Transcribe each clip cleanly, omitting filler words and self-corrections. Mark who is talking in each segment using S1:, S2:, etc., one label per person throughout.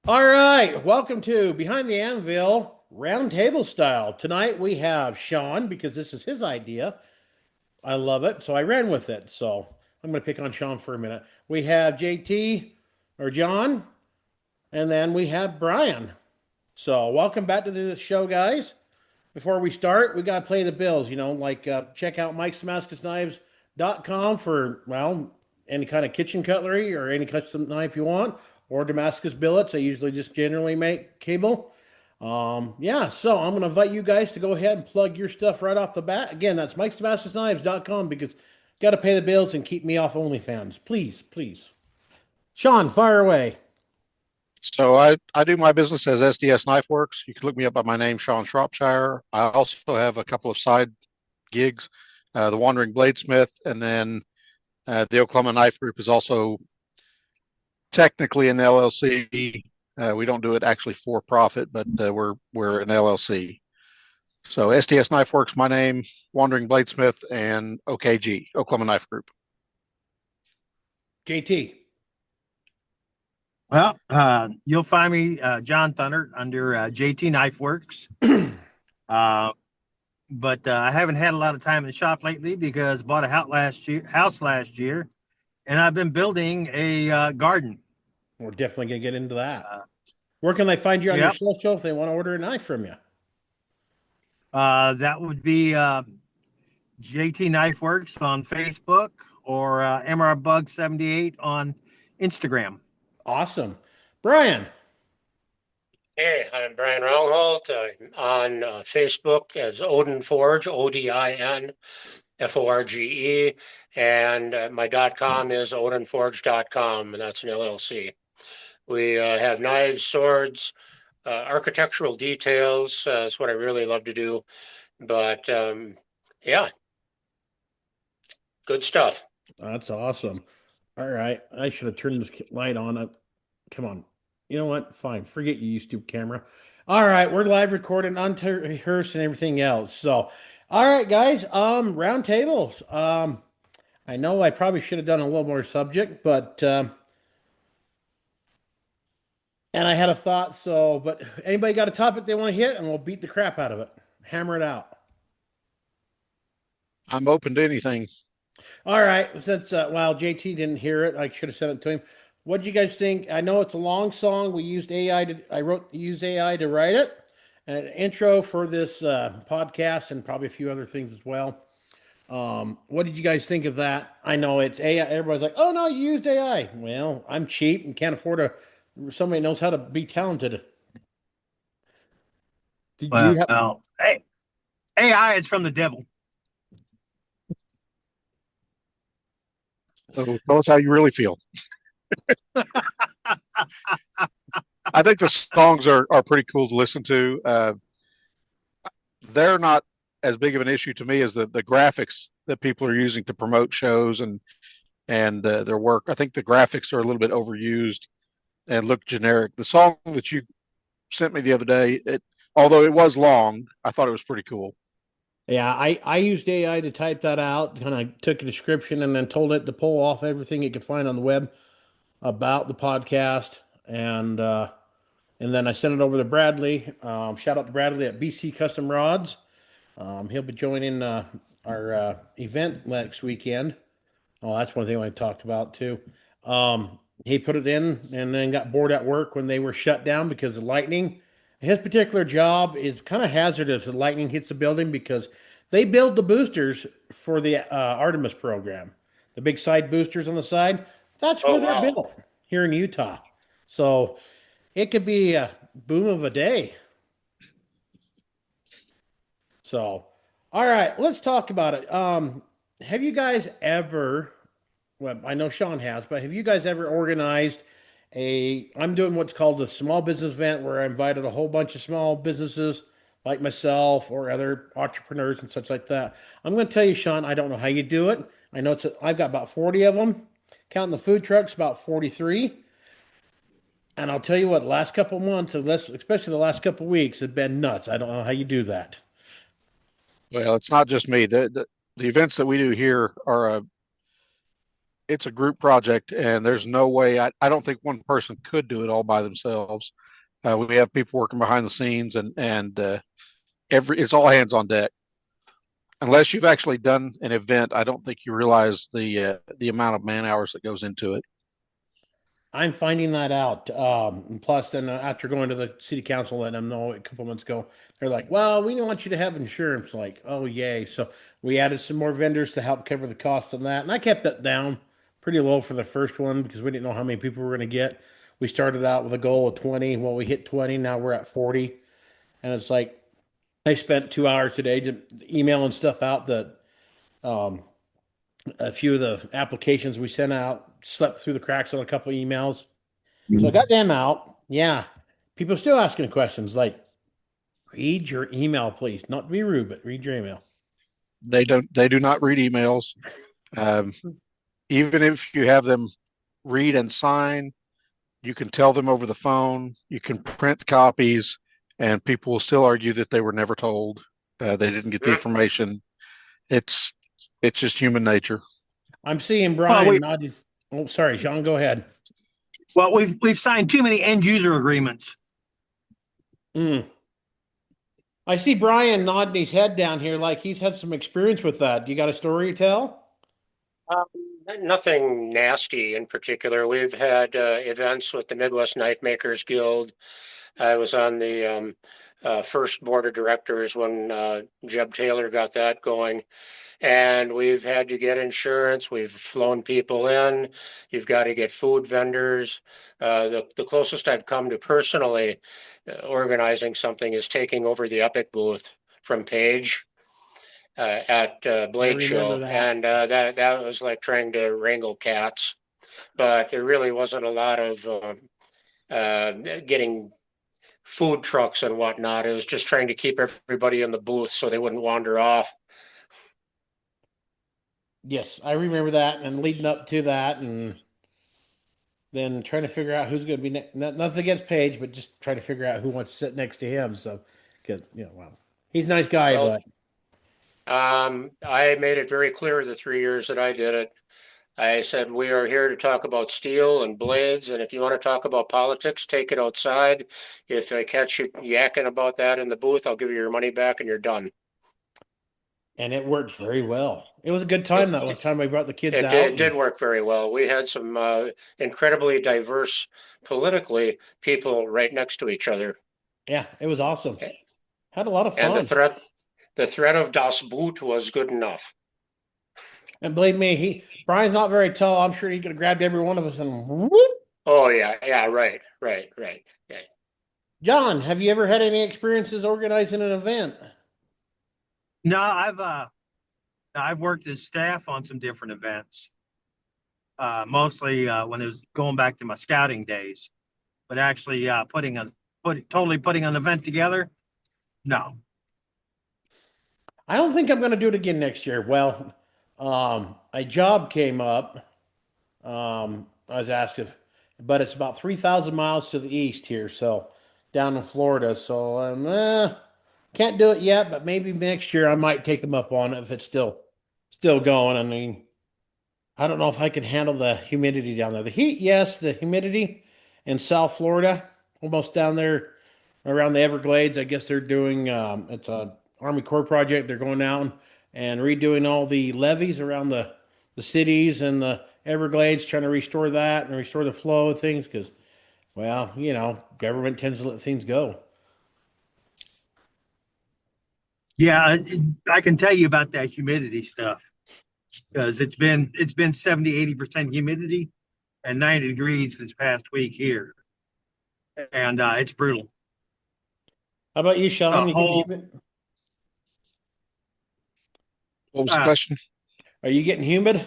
S1: All right, welcome to Behind the Anvil Roundtable Style. Tonight we have Shawn because this is his idea. I love it, so I ran with it. So I'm going to pick on Shawn for a minute. We have JT or John, and then we have Brian. So welcome back to the show, guys. Before we start, we got to play the bills. Check out Mike'sDamascusKnives.com for, well, any kind of kitchen cutlery or any custom knife you want, or Damascus billets. I usually just generally make cable. Yeah, so I'm going to invite you guys to go ahead and plug your stuff right off the bat. Again, that's Mike'sDamascusKnives.com because got to pay the bills and keep me off OnlyFans. Please, please. Shawn, fire away.
S2: So I do my business as SDS Knife Works. You can look me up by my name, Shawn Shropshire. I also have a couple of side gigs, the Wandering Bladesmith, and then the Oklahoma Knife Group is also technically an LLC. We don't do it actually for profit, but we're an LLC. So SDS Knife Works, my name, Wandering Bladesmith, and OKG, Oklahoma Knife Group.
S1: JT.
S3: Well, you'll find me, John Thunert, under JT Knife Works. But I haven't had a lot of time in the shop lately because I bought a house last year, and I've been building a garden.
S1: We're definitely going to get into that. Where can they find you on your social if they want to order a knife from you?
S3: That would be JT Knife Works on Facebook or MRBug78 on Instagram.
S1: Awesome. Brian.
S4: Hey, I'm Brian Rognholt on Facebook as Odin Forge, ODIN FORGE, and my .com is odinforge.com, and that's an LLC. We have knives, swords, architectural details. That's what I really love to do. But yeah, good stuff.
S1: That's awesome. All right. I should have turned this light on. Come on. You know what? Fine. Forget you, stupid camera. All right. We're live recording, unrehearsed, and everything else. So, all right, guys. Round tables. I know I probably should have done a little more subject, but and I had a thought. So, but anybody got a topic they want to hit, and we'll beat the crap out of it. Hammer it out.
S2: I'm open to anything.
S1: All right. Since while JT didn't hear it, I should have sent it to him. What do you guys think? I know it's a long song. We used AI used AI to write it, and an intro for this podcast, and probably a few other things as well. What did you guys think of that? I know it's AI. Everybody's like, "Oh no, you used AI." Well, I'm cheap and can't afford somebody knows how to be talented.
S3: Did you have? Hey, AI is from the devil.
S2: So tell us how you really feel. I think the songs are pretty cool to listen to. They're not as big of an issue to me as the graphics that people are using to promote shows and their work. I think the graphics are a little bit overused and look generic. The song that you sent me the other day, although it was long, I thought it was pretty cool.
S1: Yeah, I used AI to type that out, kind of took a description and then told it to pull off everything it could find on the web about the podcast, and then I sent it over to Bradley. Shout out to Bradley at BC Custom Rods. He'll be joining our event next weekend. Oh, that's one thing I talked about too. He put it in and then got bored at work when they were shut down because of lightning. His particular job is kind of hazardous if lightning hits the building because they build the boosters for the Artemis program. The big side boosters on the side, that's where they're built here in Utah. So it could be a boom of a day. So, all right, let's talk about it. Have you guys ever, well, I know Shawn has, but have you guys ever organized I'm doing what's called a small business event where I invited a whole bunch of small businesses like myself or other entrepreneurs and such like that. I'm going to tell you, Shawn, I don't know how you do it. I know I've got about 40 of them. Counting the food trucks, about 43. And I'll tell you what, the last couple of months, especially the last couple of weeks, have been nuts. I don't know how you do that.
S2: Well, it's not just me. The events that we do here are a, 100% it's a group project, and there's no way. I don't think one person could do it all by themselves. We have people working behind the scenes, and it's all hands on deck. Unless you've actually done an event, I don't think you realize the amount of man hours that goes into it.
S1: I'm finding that out. And plus, then after going to the city council, letting them know a couple months ago, they're like, "Well, we don't want you to have insurance." Like, oh yay! So we added some more vendors to help cover the cost of that, and I kept that down pretty low for the first one because we didn't know how many people we were going to get. We started out with a goal of 20. Well, we hit 20. Now we're at 40, and it's like I spent 2 hours today just emailing stuff out that um, a few of the applications we sent out slept through the cracks on a couple of emails. So I got them out. Yeah. People still asking questions like, read your email, please. Not to be rude, but read your email.
S2: They don't. They do not read emails. Um, Even if you have them read and sign, you can tell them over the phone. You can print copies, and people will still argue that they were never told. They didn't get the information. It's it's just human nature.
S1: I'm seeing Brian nod his. Oh, sorry, Shawn, go ahead.
S3: Well, we've signed too many end user agreements.
S1: I see Brian nodding his head down here like he's had some experience with that. Do you got a story to tell?
S4: Nothing nasty in particular. We've had events with the Midwest Knife Makers Guild. I was on the first board of directors when Jeb Taylor got that going. And we've had to get insurance. We've flown people in. You've got to get food vendors. The closest I've come to personally organizing something is taking over the Epic booth from Page at Blade Show, and that was like trying to wrangle cats. But there really wasn't a lot of getting food trucks and whatnot. It was just trying to keep everybody in the booth so they wouldn't wander off.
S1: Yes, I remember that, and leading up to that, and then trying to figure out who's going to be nothing against Paige, but just trying to figure out who wants to sit next to him. So, because well, he's a nice guy,
S4: but I made it very clear the 3 years that I did it. I said, we are here to talk about steel and blades, and if you want to talk about politics, take it outside. If I catch you yakking about that in the booth, I'll give you your money back, and you're done.
S1: And it worked very well. It was a good time that time we brought the kids out.
S4: It did work very well. We had some incredibly diverse politically people right next to each other.
S1: Yeah, it was awesome. Had a lot of fun.
S4: And the threat of Das Boot was good enough.
S1: And believe me, Brian's not very tall. I'm sure he could have grabbed every one of us and whoop.
S4: Oh yeah, right. Yeah.
S1: John, have you ever had any experiences organizing an event?
S3: No, I've worked as staff on some different events. Mostly when it was going back to my scouting days, but actually putting an event together, no.
S1: I don't think I'm going to do it again next year. Well, a job came up. I was asked but it's about 3,000 miles to the east here, so down in Florida. So can't do it yet, but maybe next year I might take them up on it if it's still going. I mean, I don't know if I could handle the humidity down there. The heat, yes, the humidity in South Florida, almost down there around the Everglades. I guess they're doing it's a Army Corps project. They're going down and redoing all the levees around the cities and the Everglades, trying to restore that and restore the flow of things because, well, government tends to let things go.
S3: Yeah, I can tell you about that humidity stuff because it's been 70-80% humidity and 90 degrees this past week here, and it's brutal.
S1: How about you, Shawn?
S2: What was the question?
S1: Are you getting humid?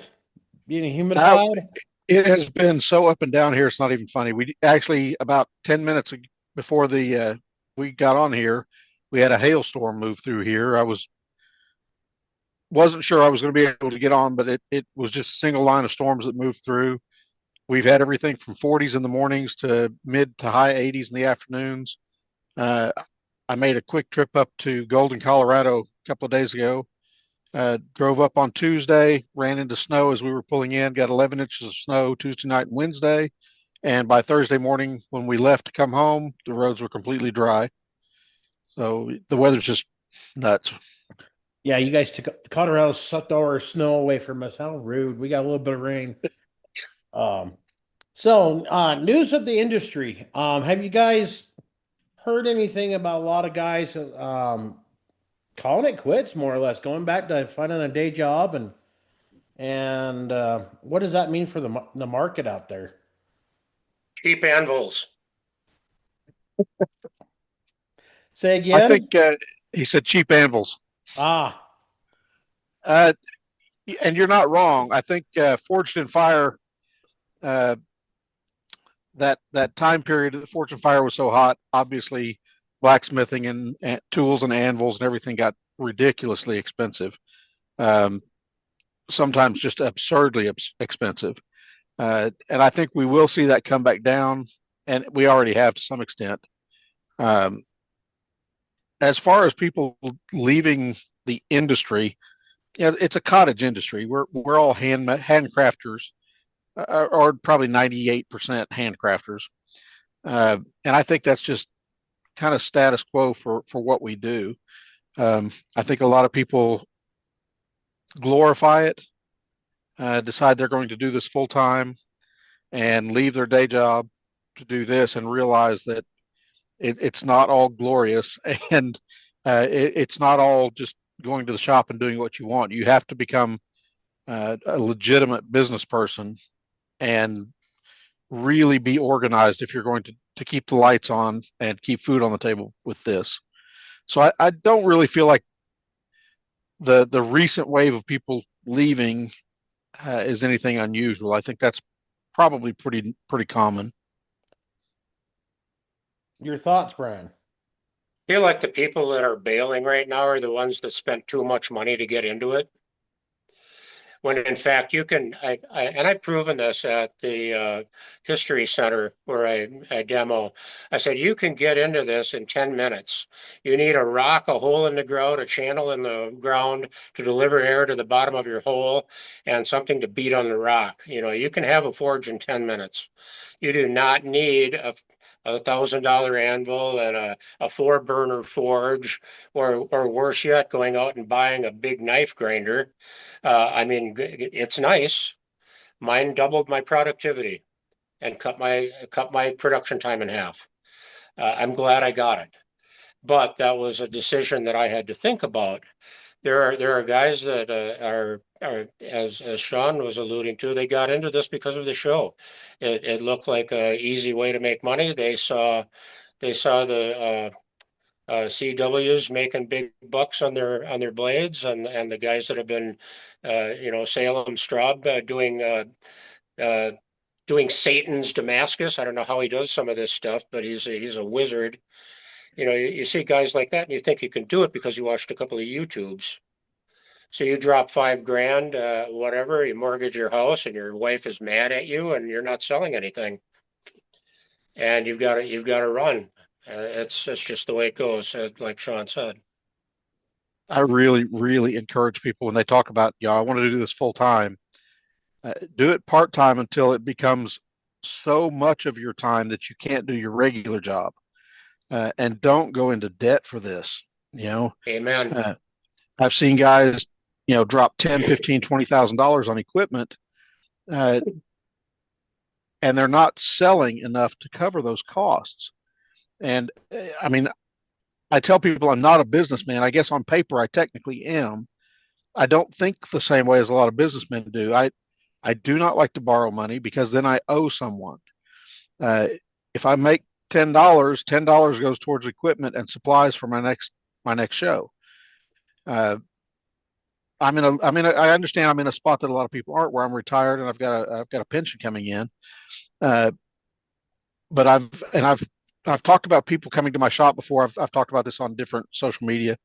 S1: Being humidified?
S2: It has been so up and down here. It's not even funny. We actually about 10 minutes before we got on here, we had a hailstorm move through here. I wasn't sure I was going to be able to get on, but it was just a single line of storms that moved through. We've had everything from 40s in the mornings to mid to high 80s in the afternoons. I made a quick trip up to Golden, Colorado a couple of days ago, Drove up on Tuesday, ran into snow as we were pulling in, got 11 inches of snow Tuesday night and Wednesday. And by Thursday morning, when we left to come home, the roads were completely dry. So the weather's just nuts.
S1: Yeah, you guys took Colorado sucked all our snow away from us. How rude. We got a little bit of rain. News of the industry. Have you guys heard anything about a lot of guys calling it quits, more or less, going back to finding a day job, and what does that mean for the market out there?
S4: Cheap anvils.
S1: Say
S2: I
S1: again?
S2: think he said cheap anvils.
S1: Ah,
S2: And you're not wrong. I think Forged in Fire, that time period, the Forged in Fire was so hot. Obviously, blacksmithing and tools and anvils and everything got ridiculously expensive. Sometimes just absurdly expensive. And I think we will see that come back down, and we already have to some extent. As far as people leaving the industry, yeah, it's a cottage industry. We're all handcrafters, or probably 98% handcrafters, and I think that's just kind of status quo for what we do. I think a lot of people glorify it, decide they're going to do this full time, and leave their day job to do this, and realize that it's not all glorious, and it's not all just going to the shop and doing what you want. You have to become a legitimate business person and really be organized if you're going to keep the lights on and keep food on the table with this. So I don't really feel like the recent wave of people leaving is anything unusual. I think that's probably pretty common.
S1: your thoughts, Brian?
S4: I feel like the people that are bailing right now are the ones that spent too much money to get into it. When in fact you can, and I've proven this at the History Center where I demo. I said, you can get into this in 10 minutes. You need a rock, a hole in the ground, a channel in the ground to deliver air to the bottom of your hole, and something to beat on the rock. You can have a forge in 10 minutes. You do not need a $1,000 anvil and a 4-burner forge, or worse yet, going out and buying a big knife grinder. I mean, it's nice. Mine doubled my productivity and cut my production time in half. I'm glad I got it, but that was a decision that I had to think about. There are guys that are as Shawn was alluding to, they got into this because of the show. It looked like an easy way to make money. They saw the CWs making big bucks on their blades, and the guys that have been Salem Straub doing Satan's Damascus. I don't know how he does some of this stuff, but he's a wizard. You see guys like that and you think you can do it because you watched a couple of YouTubes. So you drop $5,000, whatever, you mortgage your house and your wife is mad at you and you're not selling anything. And you've got to run. It's just the way it goes, like Shawn said.
S2: I really encourage people when they talk about, I want to do this full time. Do it part time until it becomes so much of your time that you can't do your regular job. And don't go into debt for this.
S4: Amen.
S2: I've seen guys, drop $10,000, $15,000, $20,000 on equipment, and they're not selling enough to cover those costs. And I mean, I tell people I'm not a businessman. I guess on paper I technically am. I don't think the same way as a lot of businessmen do. I do not like to borrow money because then I owe someone. If I make $10 goes towards equipment and supplies for my next show. I understand I'm in a spot that a lot of people aren't, where I'm retired and I've got a pension coming in. But I've talked about people coming to my shop before. I've talked about this on different social media.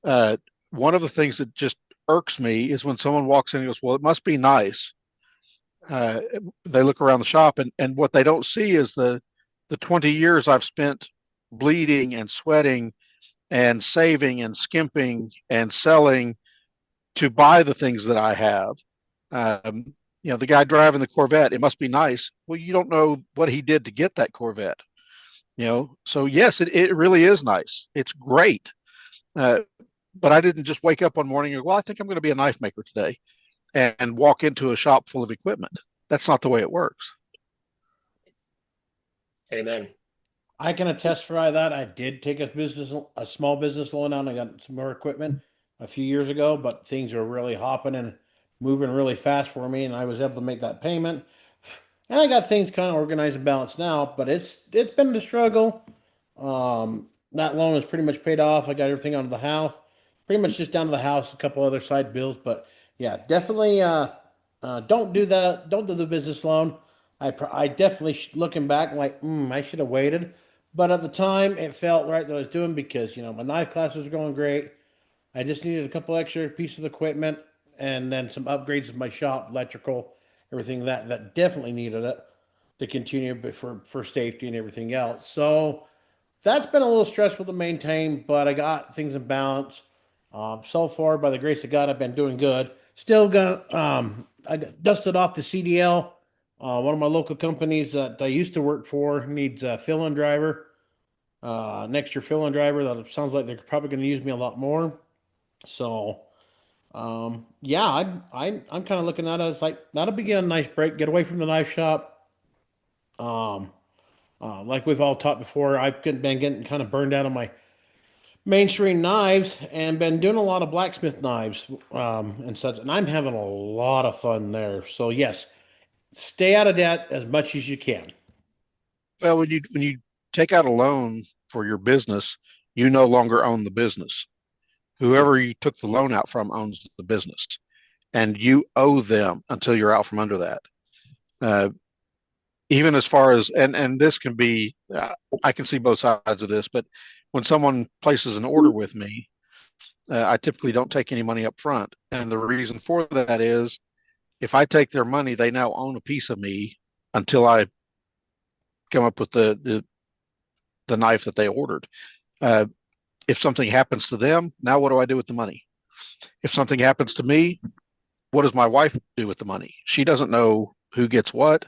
S2: One of the things that just irks me is when someone walks in and goes, well, it must be nice. They look around the shop and what they don't see is the 20 years I've spent bleeding and sweating and saving and skimping and selling to buy the things that I have. The guy driving the Corvette, it must be nice. Well, you don't know what he did to get that Corvette. So yes, it really is nice. It's great. But I didn't just wake up one morning and go, well, I think I'm going to be a knife maker today and walk into a shop full of equipment. That's not the way it works.
S4: Amen.
S1: I can attest for that. I did take a small business loan out and I got some more equipment a few years ago, but things were really hopping and moving really fast for me, and I was able to make that payment. And I got things kind of organized and balanced now, but it's been a struggle. That loan is pretty much paid off. I got everything out of the house, pretty much just down to the house, a couple other side bills, but yeah, definitely don't do that. Don't do the business loan. I definitely looking back like I should have waited, but at the time it felt right that I was doing because my knife class was going great. I just needed a couple extra pieces of equipment and then some upgrades of my shop, electrical, everything that definitely needed it to continue, but for safety and everything else. So that's been a little stressful to maintain, but I got things in balance. So far, by the grace of God, I've been doing good. Still gonna I dusted off the CDL. One of my local companies that I used to work for needs a fill-in driver. Next year fill-in driver. That sounds like they're probably going to use me a lot more. So, yeah, I'm kind of looking at it as like that'll be a nice break. Get away from the knife shop. Like we've all talked before, I've been getting kind of burned out on my mainstream knives and been doing a lot of blacksmith knives and such, and I'm having a lot of fun there. So yes, stay out of debt as much as you can.
S2: Well, when you take out a loan for your business, you no longer own the business. Whoever you took the loan out from owns the business, and you owe them until you're out from under that. Even as far as and this can be, I can see both sides of this, but when someone places an order with me, I typically don't take any money up front, and the reason for that is if I take their money, they now own a piece of me until I come up with the knife that they ordered. If something happens to them, now what do I do with the money? If something happens to me, what does my wife do with the money? She doesn't know who gets what.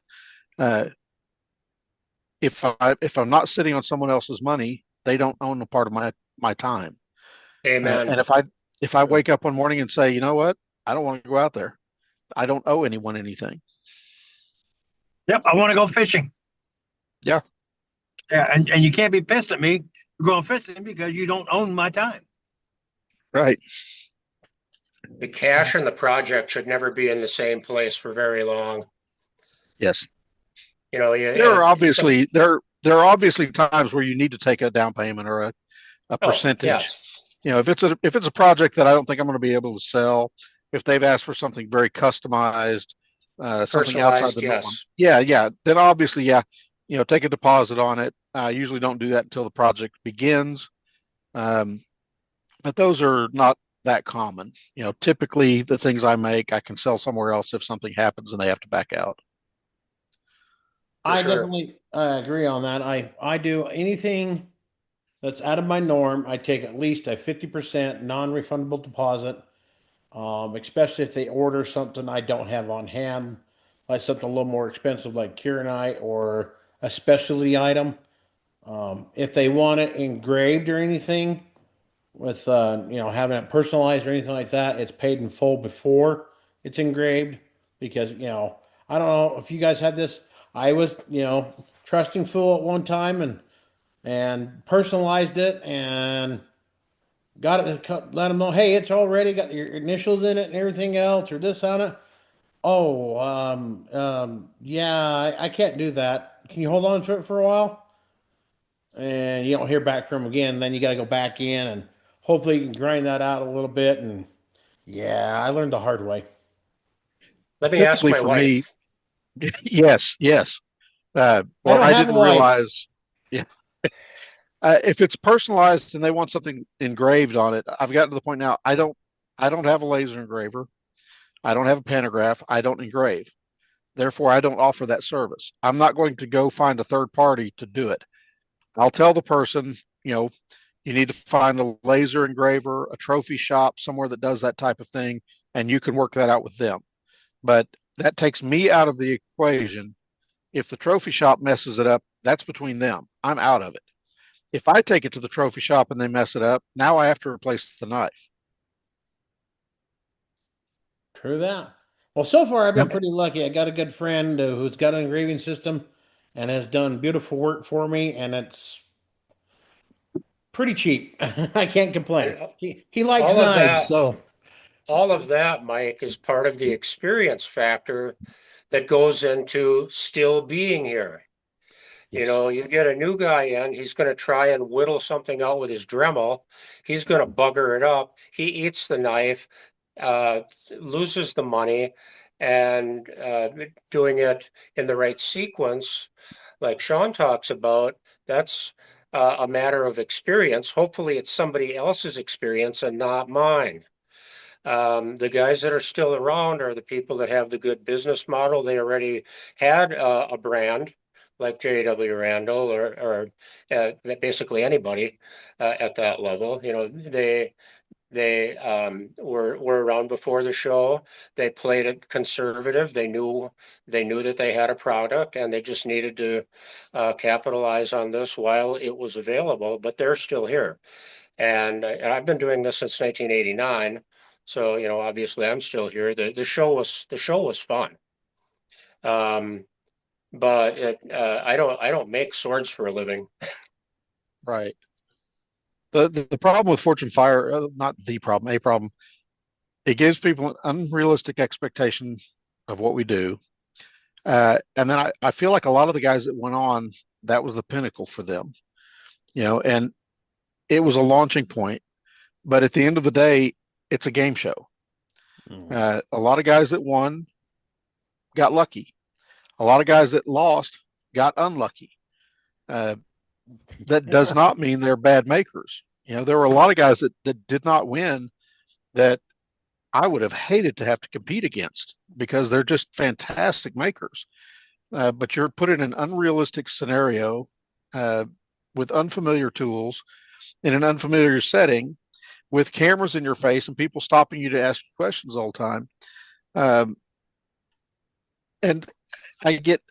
S2: If I'm not sitting on someone else's money, they don't own a part of my time.
S4: Amen.
S2: And if I wake up one morning and say, you know what, I don't want to go out there, I don't owe anyone anything.
S3: Yep, I want to go fishing.
S2: Yeah.
S3: Yeah, and you can't be pissed at me for going fishing because you don't own my time.
S2: Right.
S4: The cash and the project should never be in the same place for very long.
S2: Yes.
S4: There
S2: are obviously times where you need to take a down payment or a percentage.
S4: Yes.
S2: If it's a project that I don't think I'm going to be able to sell, if they've asked for something very customized, something outside the norm, yeah, then obviously, take a deposit on it. I usually don't do that until the project begins, but those are not that common. Typically the things I make, I can sell somewhere else if something happens and they have to back out.
S1: I definitely agree on that. I do anything that's out of my norm. I take at least a 50% non-refundable deposit, especially if they order something I don't have on hand, like something a little more expensive like Kieranite or a specialty item. If they want it engraved or anything with, having it personalized or anything like that, it's paid in full before it's engraved because, I don't know if you guys had this. I was, trusting fool at one time and personalized it and got it to let them know, hey, it's already got your initials in it and everything else or this on it. Oh, yeah, I can't do that. Can you hold on to it for a while? And you don't hear back from them again. Then you got to go back in and hopefully you can grind that out a little bit. And yeah, I learned the hard way.
S4: Let me ask my wife.
S2: Yes. Or I didn't realize. Yeah. If it's personalized and they want something engraved on it, I've gotten to the point now. I don't have a laser engraver. I don't have a pantograph. I don't engrave. Therefore, I don't offer that service. I'm not going to go find a third party to do it. I'll tell the person, you need to find a laser engraver, a trophy shop, somewhere that does that type of thing. and you can work that out with them. But that takes me out of the equation. If the trophy shop messes it up, that's between them. I'm out of it. If I take it to the trophy shop and they mess it up, now I have to replace the knife.
S1: True that. Well, so far I've been
S3: Yep.
S1: pretty lucky. I got a good friend who's got an engraving system and has done beautiful work for me, and it's pretty cheap. I can't complain. He likes
S4: All of
S1: knives,
S4: that,
S1: so
S4: all of that, Mike, is part of the experience factor that goes into still being here. You
S1: yes.
S4: know, you get a new guy in, he's going to try and whittle something out with his Dremel. He's going to bugger it up. He eats the knife, uh, loses the money, and doing it in the right sequence, like Shawn talks about, that's a matter of experience. Hopefully, it's somebody else's experience and not mine. The guys that are still around are the people that have the good business model. They already had a brand like J.W. Randall or basically anybody at that level. You know, they were around before the show. They played it conservative. They knew that they had a product, and they just needed to capitalize on this while it was available. But they're still here, and I've been doing this since 1989. So, you know, obviously I'm still here. The show was fun. Um, but I don't make swords for a living.
S2: Right. The problem with Fortune Fire, not the problem, a problem, it gives people an unrealistic expectation of what we do. And then I feel like a lot of the guys that went on, that was the pinnacle for them, and it was a launching point. But at the end of the day, it's a game show. A lot of guys that won got lucky. A lot of guys that lost got unlucky. Uh, that does not mean they're bad makers. There were a lot of guys that did not win that I would have hated to have to compete against because they're just fantastic makers. But you're put in an unrealistic scenario with unfamiliar tools in an unfamiliar setting with cameras in your face and people stopping you to ask you questions all the time. And I get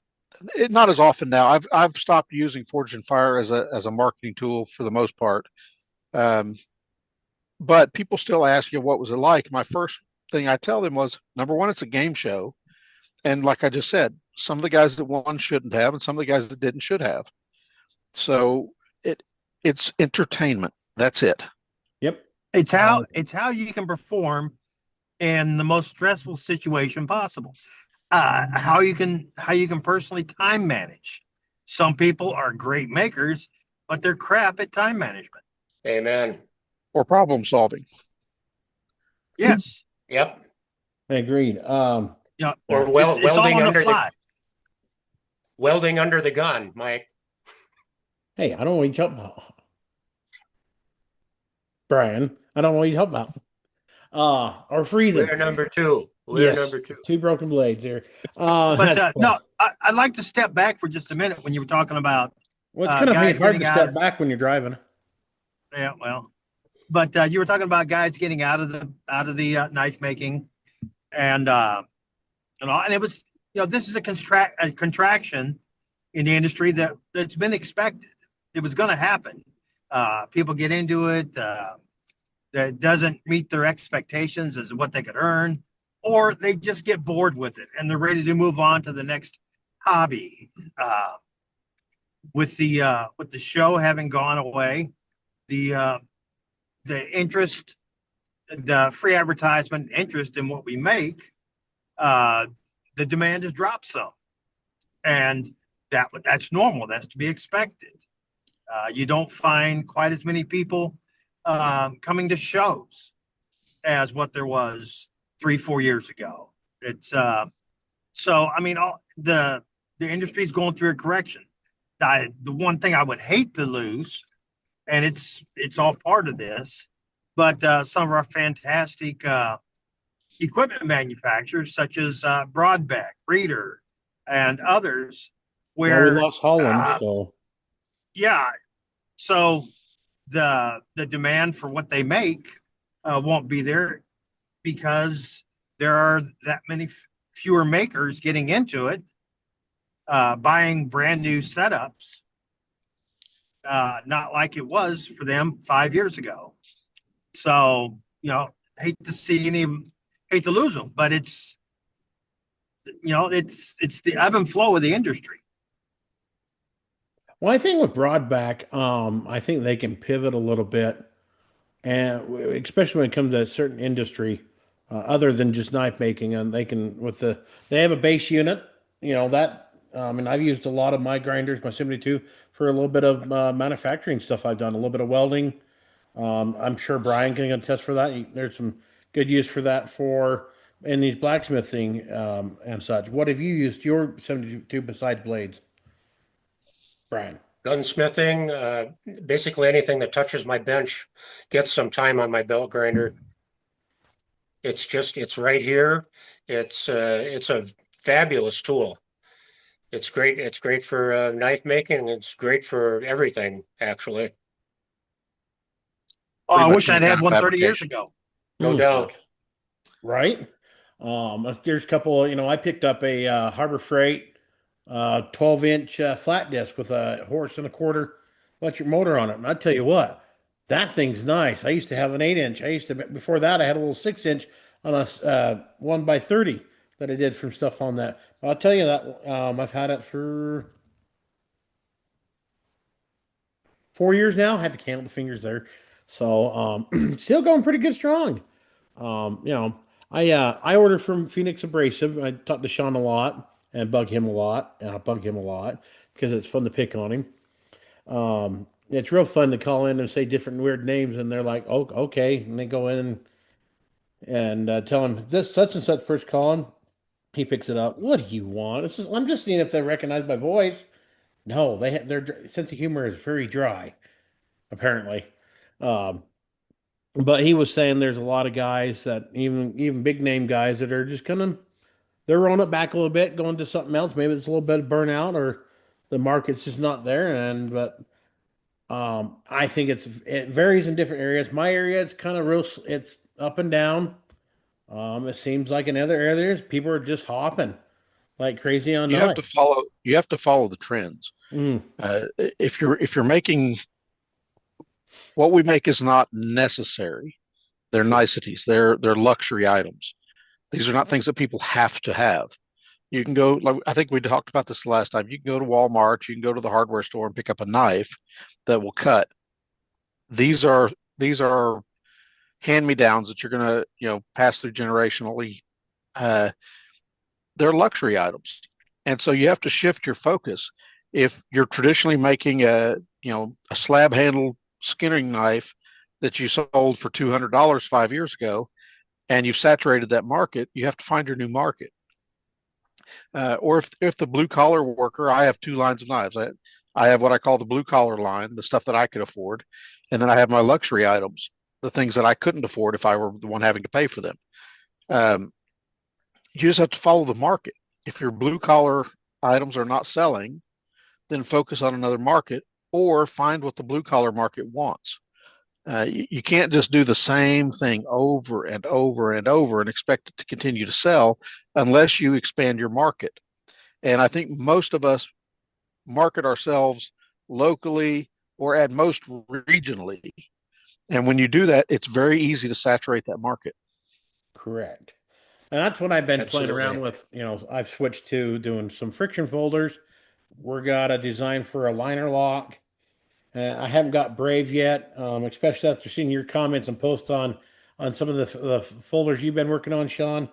S2: it not as often now. I've stopped using Forge and Fire as a marketing tool for the most part. But people still ask you what was it like. My first thing I tell them was, number one, it's a game show. And like I just said, some of the guys that won shouldn't have, and some of the guys that didn't should have. So it's entertainment. That's it.
S1: Yep.
S3: It's how you can perform in the most stressful situation possible. How you can personally time manage. Some people are great makers, but they're crap at time management.
S4: Amen.
S2: Or problem solving.
S3: Yes.
S4: Yep.
S1: Agreed.
S4: Or
S3: it's
S4: welding
S3: all on
S4: under
S3: the fly.
S4: welding under the gun, Mike.
S1: Hey, I don't know what you're talking about. Brian, I don't know what you're talking about. Or freezing.
S4: We're number two.
S1: Yes,
S4: Number two.
S1: 2 broken blades here.
S3: But no, I'd like to step back for just a minute when you were talking about.
S1: Well, it's kind of
S3: guys
S1: hard to
S3: getting
S1: step back when you're driving.
S3: Yeah, well, but you were talking about guys getting out of the knife making, and it was this is a contraction in the industry that's been expected. It was going to happen. People get into it that doesn't meet their expectations as what they could earn, or they just get bored with it and they're ready to move on to the next hobby. With the show having gone away, the interest, the free advertisement interest in what we make, the demand has dropped some, and that's normal. That's to be expected. You don't find quite as many people coming to shows as what there was 3-4 years ago. It's so I mean, the industry is going through a correction. The one thing I would hate to lose, and it's all part of this, but some of our fantastic equipment manufacturers, such as Broadbeck, Reader, and others, where
S1: we lost Holland, so
S3: yeah, so the demand for what they make won't be there because there are that many fewer makers getting into it, buying brand new setups, not like it was for them 5 years ago. So, hate to lose them, but it's the ebb and flow of the industry.
S1: Well, I think with Broadback, I think they can pivot a little bit, and especially when it comes to a certain industry, other than just knife making, and they have a base unit, that. And I've used a lot of my grinders, my 72, for a little bit of manufacturing stuff I've done, a little bit of welding. I'm sure Brian can attest for that. There's some good use for that in these blacksmithing and such. What have you used your 72 besides blades, Brian?
S4: Gunsmithing, basically anything that touches my bench gets some time on my belt grinder. It's right here. It's a fabulous tool. It's great. It's great for knife making. It's great for everything, actually.
S3: Oh, I
S2: Pretty much
S3: wish I'd
S2: any
S3: had
S2: kind of
S3: one 30 years
S2: fabrication.
S3: ago.
S4: No doubt.
S1: Right? There's a couple, I picked up a Harbor Freight 12-inch flat disc with a horse and a quarter electric motor on it. And I tell you what, that thing's nice. I used to have an 8-inch. Before that, I had a little 6-inch on a 1x30 that I did from stuff on that. I'll tell you that I've had it for 4 years now. I had to count the fingers there. So still going pretty good strong. You know, I order from Phoenix Abrasive. I talk to Shawn a lot and bug him a lot, and I bug him a lot because it's fun to pick on him. It's real fun to call in and say different weird names, and they're like, "Oh, okay," and they go in and tell him this such and such person calling. He picks it up. What do you want? I'm just seeing if they recognize my voice. No, their sense of humor is very dry, apparently. Um, but he was saying there's a lot of guys that even big name guys that are just they're rolling it back a little bit, going to something else. Maybe it's a little bit of burnout or the market's just not there. But I think it varies in different areas. My area, it's kind of real. It's up and down. It seems like in other areas, people are just hopping like crazy on knives.
S2: You have to follow the trends.
S1: Mm,
S2: If you're making what we make is not necessary. They're niceties. They're luxury items. These are not things that people have to have. You can go, like I think we talked about this last time. You can go to Walmart, you can go to the hardware store and pick up a knife that will cut. These are hand-me-downs that you're gonna, pass through generationally. Uh, they're luxury items. And so you have to shift your focus. If you're traditionally making a slab handle skinning knife that you sold for $200 5 years ago, and you've saturated that market, you have to find your new market. Or if the blue collar worker, I have two lines of knives. I have what I call the blue collar line, the stuff that I could afford, and then I have my luxury items, the things that I couldn't afford if I were the one having to pay for them. Um, you just have to follow the market. If your blue collar items are not selling, then focus on another market or find what the blue collar market wants. You can't just do the same thing over and over and over and expect it to continue to sell unless you expand your market. And I think most of us market ourselves locally or at most regionally. And when you do that, it's very easy to saturate that market.
S1: correct. And that's what I've been playing around
S4: Absolutely.
S1: with. I've switched to doing some friction folders. We're got a design for a liner lock. I haven't got brave yet, especially after seeing your comments and posts on some of the folders you've been working on, Shawn.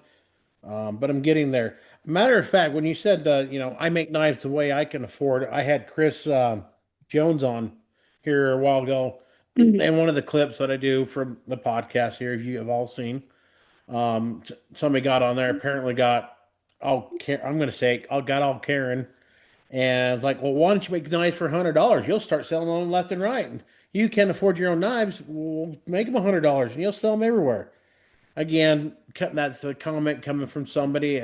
S1: But I'm getting there. Matter of fact, when you said I make knives the way I can afford, I had Chris Jones on here a while ago, and one of the clips that I do from the podcast here, if you have all seen, somebody got on there apparently got I'm going to say got all Karen. And it's like, well, why don't you make knives for $100? You'll start selling them left and right. And you can't afford your own knives. Well, make them $100 and you'll sell them everywhere. Again, that's the comment coming from somebody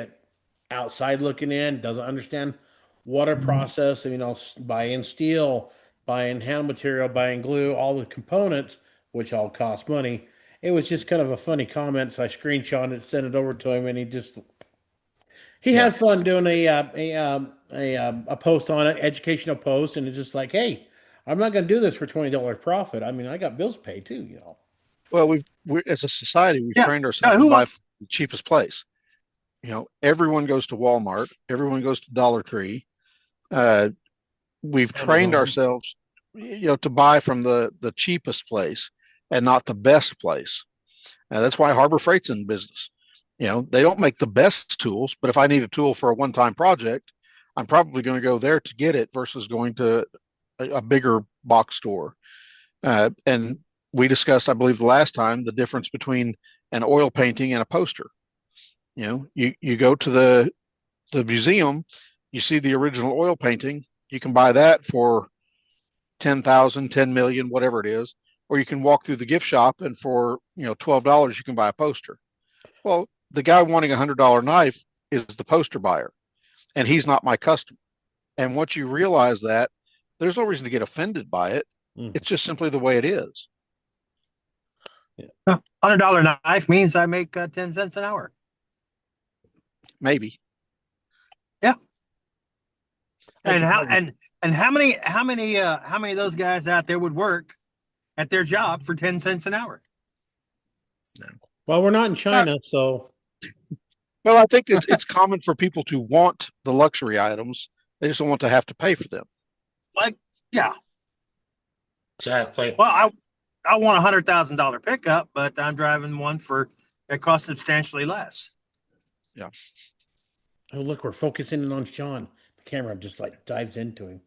S1: outside looking in, doesn't understand what a process, buying steel, buying hand material, buying glue, all the components, which all cost money. it was just kind of a funny comment, so I screenshot it, sent it over to him, and he
S2: Yeah.
S1: had fun doing a post on it, educational post, and it's just like, hey, I'm not going to do this for $20 profit. I mean, I got bills to pay too, you know.
S2: Well, we as a society, we've
S3: Yeah.
S2: trained ourselves to
S3: Who
S2: buy
S3: wants?
S2: from the cheapest place. Everyone goes to Walmart, everyone goes to Dollar Tree. We've trained
S1: Amazon.
S2: ourselves, to buy from the cheapest place and not the best place. That's why Harbor Freight's in business. They don't make the best tools, but if I need a tool for a one-time project, I'm probably going to go there to get it versus going to a bigger box store. And we discussed, I believe, the last time, the difference between an oil painting and a poster. You go to the museum, you see the original oil painting, you can buy that for 10,000, 10 million, whatever it is, or you can walk through the gift shop and for $12 you can buy a poster. Well, the guy wanting $100 knife is the poster buyer, and he's not my customer. And once you realize that, there's no reason to get offended by it. It's just simply the way it is.
S3: $100 knife means I make 10 cents an hour.
S2: Maybe.
S3: Yeah. And how many of those guys out there would work at their job for 10 cents an hour?
S1: Well, we're not in China, so.
S2: Well, I think it's common for people to want the luxury items. They just don't want to have to pay for them.
S3: Yeah.
S4: Exactly.
S3: Well, I want $100,000 pickup, but I'm driving one that costs substantially less.
S2: Yeah.
S1: Oh, look, we're focusing in on Shawn. The camera just like dives into him.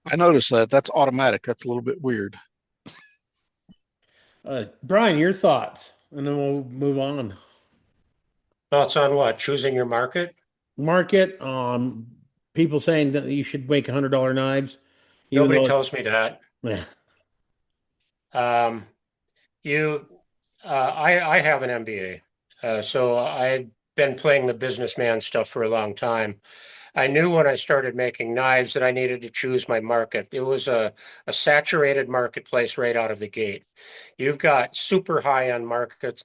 S2: I noticed that. That's automatic. That's a little bit weird.
S1: Brian, your thoughts, and then we'll move on.
S4: Thoughts on what? Choosing your market?
S1: Market, people saying that you should make $100 knives.
S4: Nobody tells me that.
S1: Yeah.
S4: I have an MBA, so I've been playing the businessman stuff for a long time. I knew when I started making knives that I needed to choose my market. It was a saturated marketplace right out of the gate. You've got super high-end market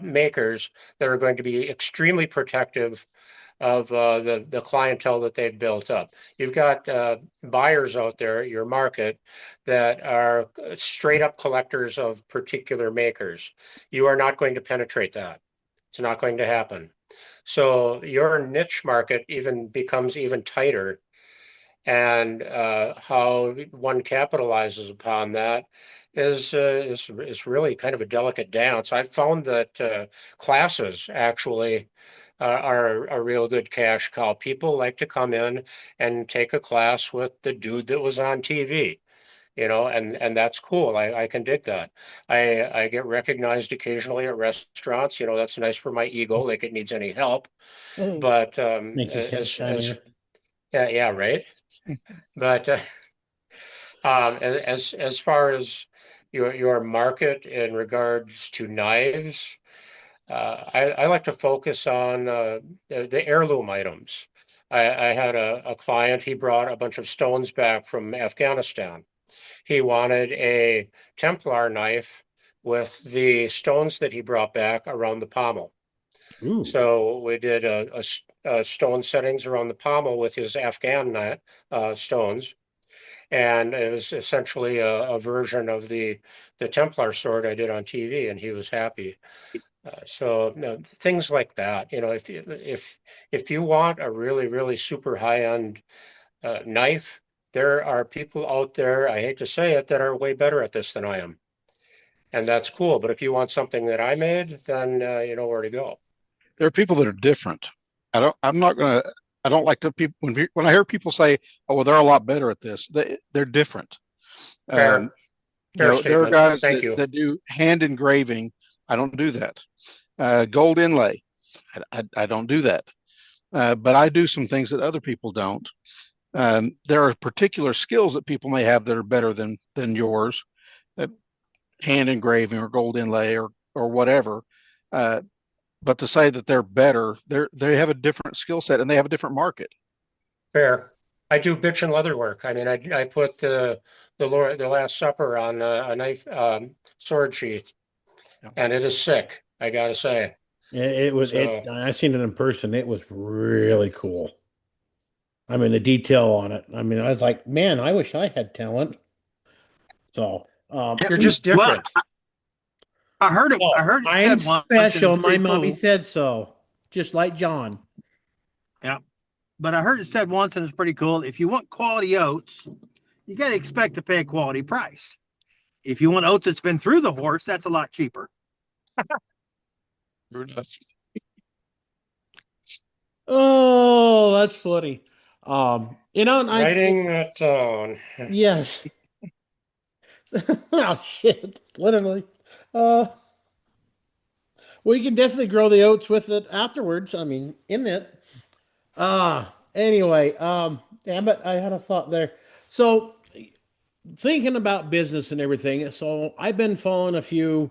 S4: makers that are going to be extremely protective of the clientele that they've built up. You've got buyers out there, your market, that are straight up collectors of particular makers. You are not going to penetrate that. It's not going to happen. So your niche market becomes even tighter, and how one capitalizes upon that is really kind of a delicate dance. I've found that classes actually are a real good cash cow. People like to come in and take a class with the dude that was on TV, and that's cool. I can dig that. I get recognized occasionally at restaurants. That's nice for my ego, like it needs any help. But
S1: Makes his head shinier.
S4: yeah, right. But as far as your market in regards to knives, I like to focus on the heirloom items. I had a client, he brought a bunch of stones back from Afghanistan. He wanted a Templar knife with the stones that he brought back around the pommel.
S1: Ooh.
S4: So we did a stone settings around the pommel with his Afghan stones. And it was essentially a version of the Templar sword I did on TV, and he was happy. So things like that, if you want a really, really super high-end knife, there are people out there, I hate to say it, that are way better at this than I am. And that's cool. But if you want something that I made, then you know where to go.
S2: There are people that are different. I don't like to people when I hear people say, "Oh, well, they're a lot better at this." They're different.
S4: Fair
S2: There are
S4: statement.
S2: guys
S4: Thank you.
S2: that do hand engraving. I don't do that. Gold inlay. I don't do that. But I do some things that other people don't. There are particular skills that people may have that are better than yours. Hand engraving or gold inlay or whatever. But to say that they're better, they have a different skill set and they have a different market.
S4: Fair. I do bitch and leather work. I mean, I put the Last Supper on a knife sword sheath, and it is sick, I gotta say.
S1: It was
S4: So
S1: I seen it in person. It was really cool. I mean, the detail on it. I mean, I was like, man, I wish I had talent. So,
S4: you're just
S3: Well,
S4: different.
S3: I heard it.
S1: oh,
S3: I heard it
S1: I'm
S3: said once, and
S1: special.
S3: it's
S1: My
S3: pretty
S1: mommy
S3: cool.
S1: said so, just like John.
S3: Yeah, but I heard it said once, and it's pretty cool. If you want quality oats, you got to expect to pay a quality price. If you want oats that's been through the horse, that's a lot cheaper.
S2: True enough.
S1: Oh, that's funny. And
S4: Writing that down.
S1: yes. Oh shit, literally. Uh, we can definitely grow the oats with it afterwards. I mean, in it. Anyway, damn it, I had a thought there. So, thinking about business and everything. So, I've been following a few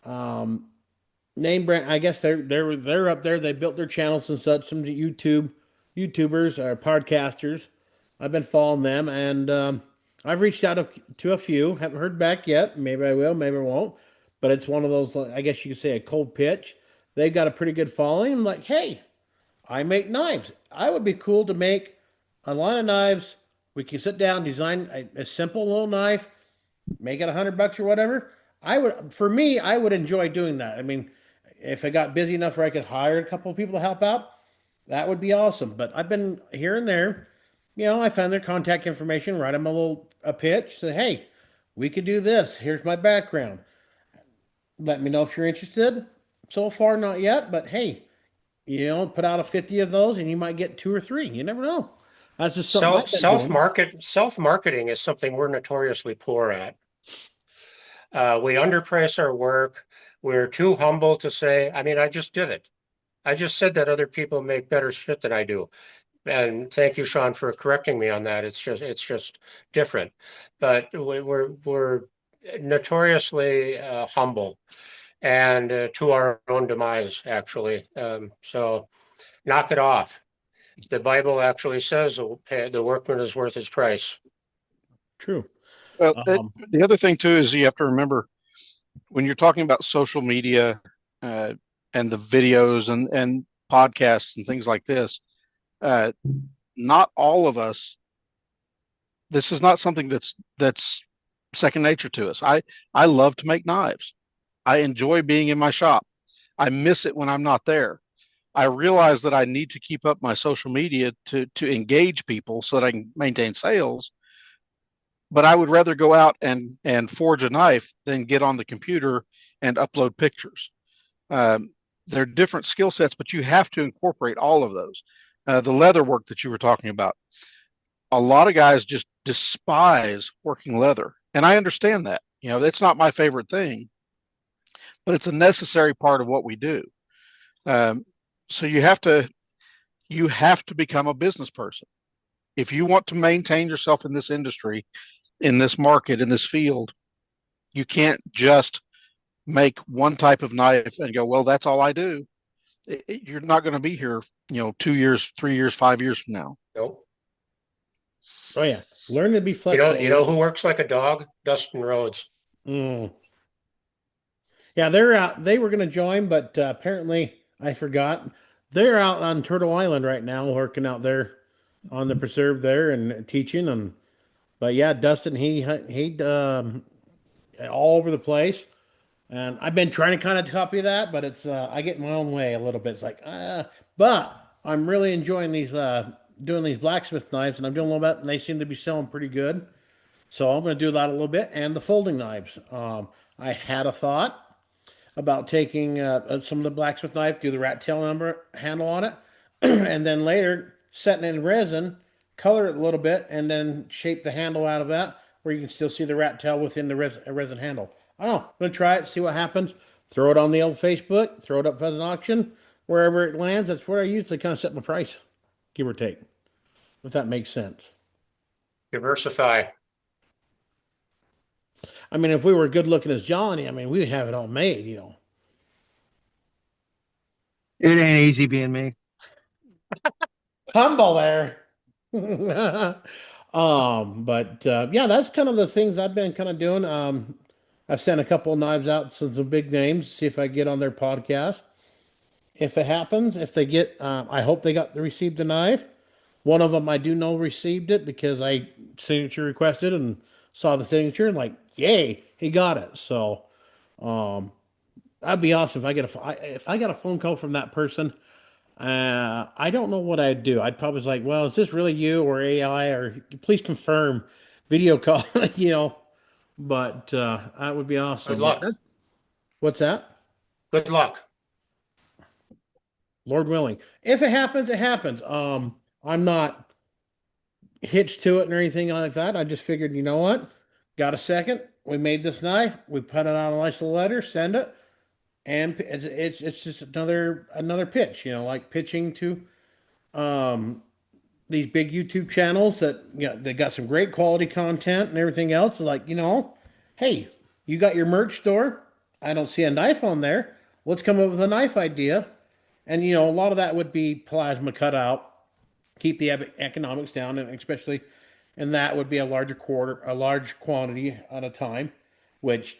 S1: name brand. I guess they're up there. They built their channels and such. Some YouTubers or podcasters. I've been following them, and I've reached out to a few. Haven't heard back yet. Maybe I will. Maybe I won't. But it's one of those. I guess you could say a cold pitch. They've got a pretty good following. I'm like, hey, I make knives. I would be cool to make a line of knives. We can sit down, design a simple little knife, make it $100 or whatever. For me, I would enjoy doing that. I mean, if I got busy enough where I could hire a couple of people to help out, that would be awesome. But I've been here and there, I found their contact information, write them a pitch, say, hey, we could do this. Here's my background. Let me know if you're interested. So far, not yet, but hey, put out a 50 of those and you might get two or three. You never know. That's just something I've been doing.
S4: Self-marketing is something we're notoriously poor at. We underprice our work. We're too humble to say, I mean, I just did it. I just said that other people make better shit than I do. And thank you, Shawn, for correcting me on that. It's just different. But we're notoriously humble and to our own demise, actually. So knock it off. The Bible actually says the workman is worth his price.
S1: True.
S2: Well,
S1: Um,
S2: the other thing too is you have to remember when you're talking about social media uh, and the videos and podcasts and things like this. Uh, not all of us. This is not something that's second nature to us. I love to make knives. I enjoy being in my shop. I miss it when I'm not there. I realize that I need to keep up my social media to engage people so that I can maintain sales. But I would rather go out and forge a knife than get on the computer and upload pictures. They're different skill sets, but you have to incorporate all of those. The leather work that you were talking about, a lot of guys just despise working leather, and I understand that. That's not my favorite thing, but it's a necessary part of what we do. Um, so you have to become a business person if you want to maintain yourself in this industry, in this market, in this field. You can't just make one type of knife and go, well, that's all I do. You're not going to be here, 2 years, 3 years, 5 years from now.
S4: Nope.
S1: oh yeah, learn to be
S4: You
S1: flexible.
S4: know who works like a dog? Dustin Rhodes.
S1: Mm. Yeah, they're out. They were going to join, but apparently I forgot. They're out on Turtle Island right now, working out there on the preserve there and teaching. But yeah, Dustin, he all over the place, and I've been trying to kind of copy that, but it's I get in my own way a little bit. It's like, but I'm really enjoying these doing these blacksmith knives, and I'm doing a little bit, and they seem to be selling pretty good. So I'm going to do that a little bit, and the folding knives. I had a thought about taking some of the blacksmith knife, do the rat tail number handle on it, and then later setting it in resin, color it a little bit, and then shape the handle out of that where you can still see the rat tail within the resin handle. I don't know. I'm going to try it, see what happens. Throw it on the old Facebook, throw it up as an auction. Wherever it lands, that's where I usually kind of set my price, give or take, if that makes sense.
S4: Diversify.
S1: I mean, if we were good looking as Johnny, I mean, we'd have it all made.
S3: It ain't easy being me.
S1: Humble there. But yeah, that's kind of the things I've been kind of doing. I've sent a couple of knives out to some big names, see if I get on their podcast. If it happens, if they get, I hope they received the knife. One of them I do know received it because I signature requested and saw the signature and like, yay, he got it. So that'd be awesome if if I got a phone call from that person. I don't know what I'd do. I'd probably was like, well, is this really you or AI or please confirm video call, you know, but that would be
S4: Good
S1: awesome.
S4: luck.
S1: What's that?
S4: Good luck.
S1: Lord willing. If it happens, it happens. I'm not hitched to it or anything like that. I just figured, you know what? Got a second. We made this knife. We put it on a nice little letter, send it, and it's just another pitch, you know, like pitching to um these big YouTube channels that they got some great quality content and everything else. Like, you know, hey, you got your merch store. I don't see a knife on there. Let's come up with a knife idea. And you know, a lot of that would be plasma cut out, keep the economics down, and especially, and that would be a large quantity at a time, which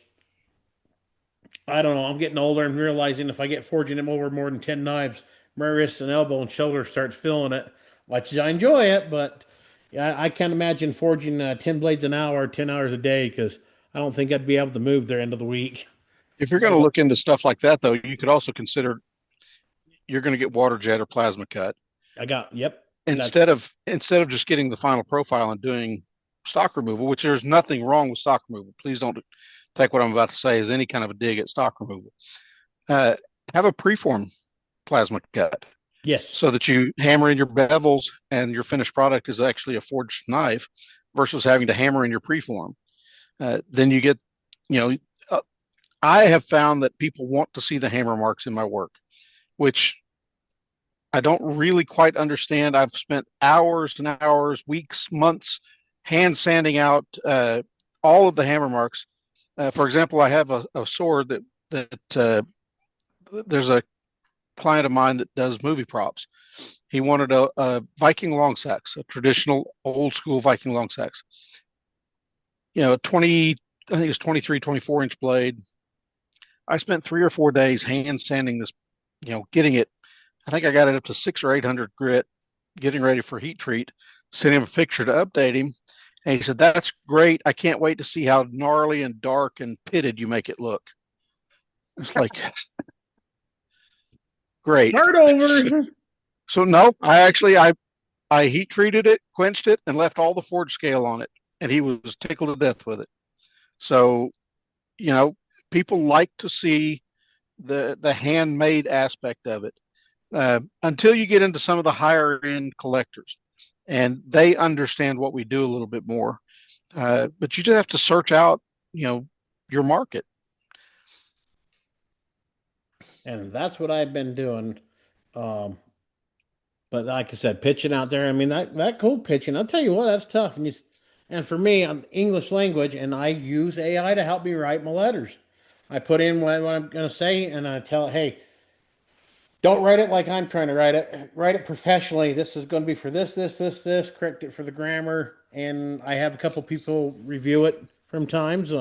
S1: I don't know. I'm getting older and realizing if I get forging them over more than 10 knives, my wrists and elbow and shoulder starts feeling it. Much as I enjoy it, but yeah, I can't imagine forging 10 blades an hour, 10 hours a day, because I don't think I'd be able to move the end of the week.
S2: If you're going to look into stuff like that, though, you could also consider you're going to get water jet or plasma cut
S1: Yep.
S2: instead of just getting the final profile and doing stock removal, which there's nothing wrong with stock removal. Please don't take what I'm about to say as any kind of a dig at stock removal. Uh, have a preform plasma cut
S1: Yes.
S2: so that you hammer in your bevels and your finished product is actually a forged knife versus having to hammer in your preform. Then you get, you know, I have found that people want to see the hammer marks in my work, which I don't really quite understand. I've spent hours and hours, weeks, months hand sanding out all of the hammer marks. For example, I have a sword that there's a client of mine that does movie props. He wanted a Viking long sax, a traditional old school Viking long sax. You know, I think it's 23, 24-inch blade. I spent 3 or 4 days hand sanding this, you know, getting it. I think I got it up to 600 or 800 grit, getting ready for heat treat. Sent him a picture to update him. And he said, "That's great. I can't wait to see how gnarly and dark and pitted you make it look." It's like, great.
S1: Start over.
S2: So no, I heat treated it, quenched it, and left all the forge scale on it. And he was tickled to death with it. So, you know, people like to see the handmade aspect of it. Until you get into some of the higher end collectors and they understand what we do a little bit more. But you just have to search out, you know, your market.
S1: And that's what I've been doing. Um, but like I said, pitching out there, I mean, that cold pitching, I'll tell you what, that's tough. And for me, I'm English language, and I use AI to help me write my letters. I put in what I'm going to say, and I tell it, hey, don't write it like I'm trying to write it. Write it professionally. This is going to be for this. Correct it for the grammar. And I have a couple people review it from times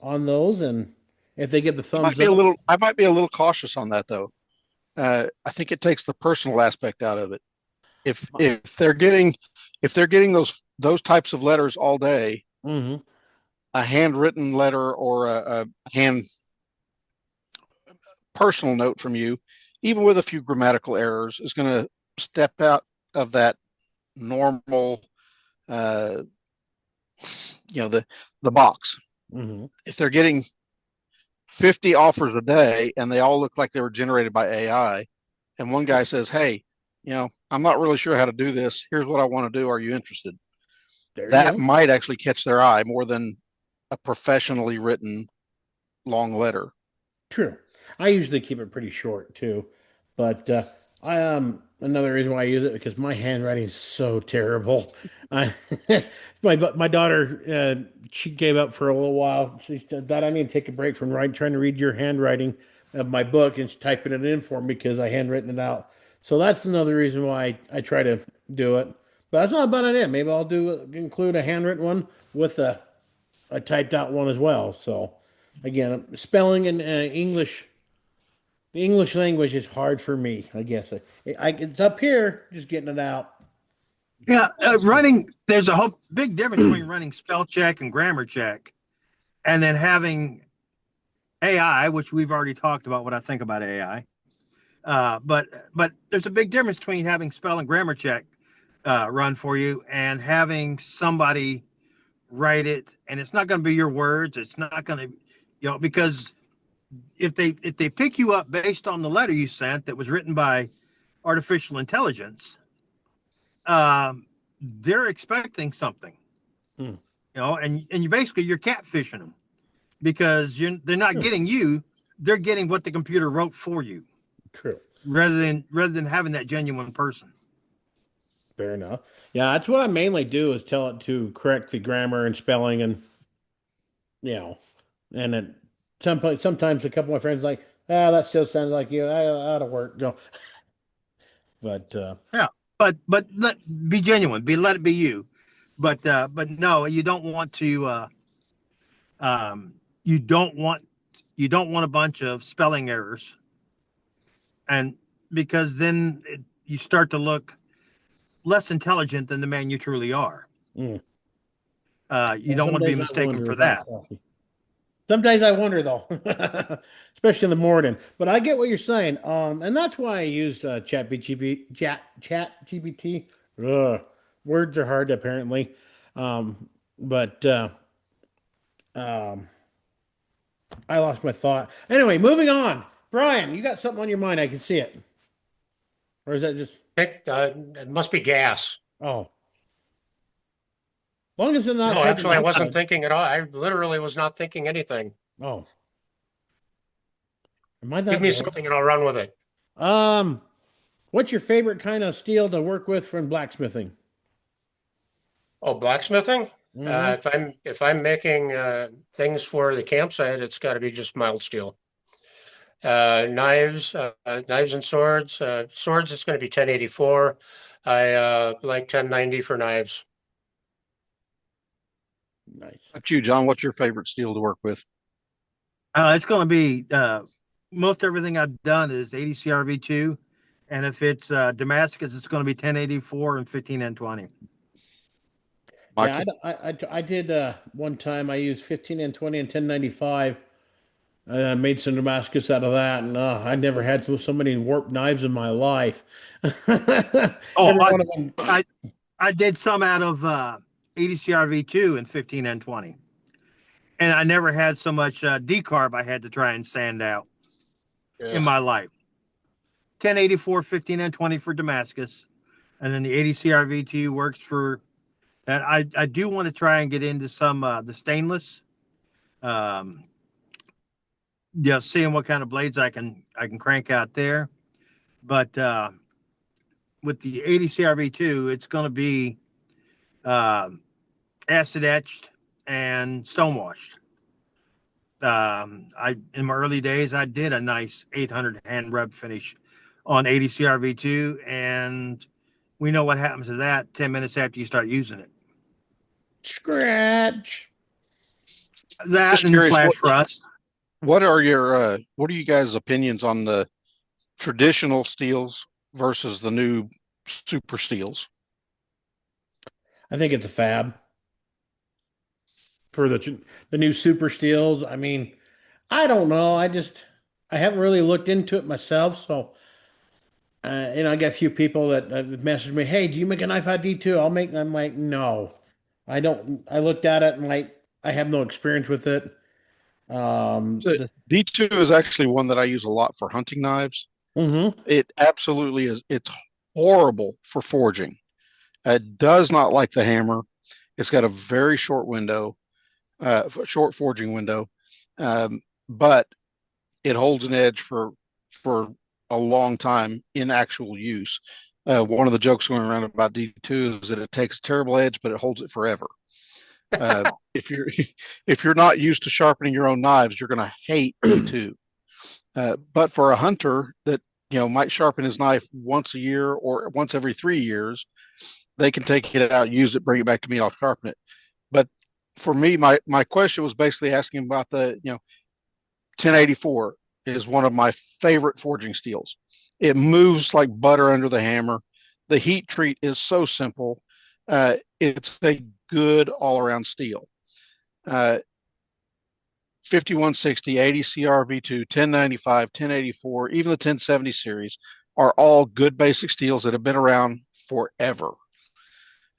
S1: on those. And if they give the thumbs up,
S2: I might be a little cautious on that though. I think it takes the personal aspect out of it. If they're getting those types of letters all day,
S1: mhm.
S2: a handwritten letter or a hand personal note from you, even with a few grammatical errors, is going to step out of that normal, you know, the box.
S1: Mhm.
S2: If they're getting 50 offers a day and they all look like they were generated by AI, and one guy says, "Hey, you know, I'm not really sure how to do this. Here's what I want to do. Are you interested?" That might actually catch their eye more than a professionally written long letter.
S1: True. I usually keep it pretty short too, but I another reason why I use it because my handwriting is so terrible. I my daughter she gave up for a little while. She said, "Dad, I need to take a break from trying to read your handwriting of my book," and she's typing it in for me because I handwritten it out. So that's another reason why I try to do it. But that's not about it. Maybe I'll include a handwritten one with a typed out one as well. So. again, spelling and English. The English language is hard for me, I guess. It's up here, just getting it out.
S3: Yeah, there's a whole big difference between running spell check and grammar check, and then having AI, which we've already talked about what I think about AI. But there's a big difference between having spell and grammar check run for you and having somebody write it, and it's not going to be your words. It's not going to, because if they pick you up based on the letter you sent that was written by artificial intelligence, they're expecting something, and you're catfishing them because they're not getting you, they're getting what the computer wrote for you.
S1: True.
S3: Rather than having that genuine person.
S1: Fair enough. Yeah, that's what I mainly do is tell it to correct the grammar and spelling and and then sometimes a couple of my friends like, that still sounds like you. Out of work. Go. But
S3: yeah, but be genuine. Let it be you. But no, you don't want to. You don't want a bunch of spelling errors, and because then you start to look less intelligent than the man you truly are. You don't want to be mistaken for that.
S1: Some days I wonder though, especially in the morning. But I get what you're saying, and that's why I use ChatGPT. Words are hard apparently, but I lost my thought. Anyway, moving on. Brian, you got something on your mind? I can see it, or is that just?
S4: It must be gas.
S1: Oh, long as it's not.
S4: No, actually, I wasn't thinking at all. I literally was not thinking anything.
S1: Oh, am I that
S4: Give me
S1: bored?
S4: something and I'll run with it.
S1: What's your favorite kind of steel to work with from blacksmithing?
S4: Oh, blacksmithing? If I'm making things for the campsite, it's got to be just mild steel. Knives and swords. Swords, it's going to be 1084. I like 1090 for knives.
S1: Nice.
S2: Up you, John. What's your favorite steel to work with?
S3: It's going to be most everything I've done is 80 CRV2, and if it's Damascus, it's going to be 1084 and 15N20.
S1: Yeah, I did one time. I used 15N20 and 1095. Made some Damascus out of that, and I never had so many warped knives in my life.
S3: I did some out of 80 CRV2 and 15N20, and I never had so much decarb I had to try and sand out in my life. 1084, 15N20 for Damascus, and then the 80 CRV2 works for that. I do want to try and get into some the stainless. Seeing what kind of blades I can crank out there, but with the 80 CRV2, it's going to be acid etched and stonewashed. In my early days, I did a nice 800 hand rub finish on 80 CRV2, and we know what happens to that 10 minutes after you start using it.
S1: Scratch.
S3: That just and curious, flash rust.
S2: What are you guys' opinions on the traditional steels versus the new super steels?
S1: I think it's a fab for the new super steels. I mean, I don't know. I haven't really looked into it myself. So, I got a few people that messaged me, "Hey, do you make a knife ID too?" I'm like, no, I don't. I looked at it and I have no experience with it.
S2: D2 is actually one that I use a lot for hunting knives. It absolutely is. It's horrible for forging. It does not like the hammer. It's got a very short window, short forging window, but it holds an edge for a long time in actual use. One of the jokes going around about D2 is that it takes a terrible edge, but it holds it forever. If you're not used to sharpening your own knives, you're going to hate D2. But for a hunter that might sharpen his knife once a year or once every 3 years, they can take it out, use it, bring it back to me, and I'll sharpen it. But for me, my question was basically asking about 1084 is one of my favorite forging steels. It moves like butter under the hammer. The heat treat is so simple. It's a good all-around steel. 5160, 80 CR V2, 1095, 1084, even the 1070 series are all good basic steels that have been around forever.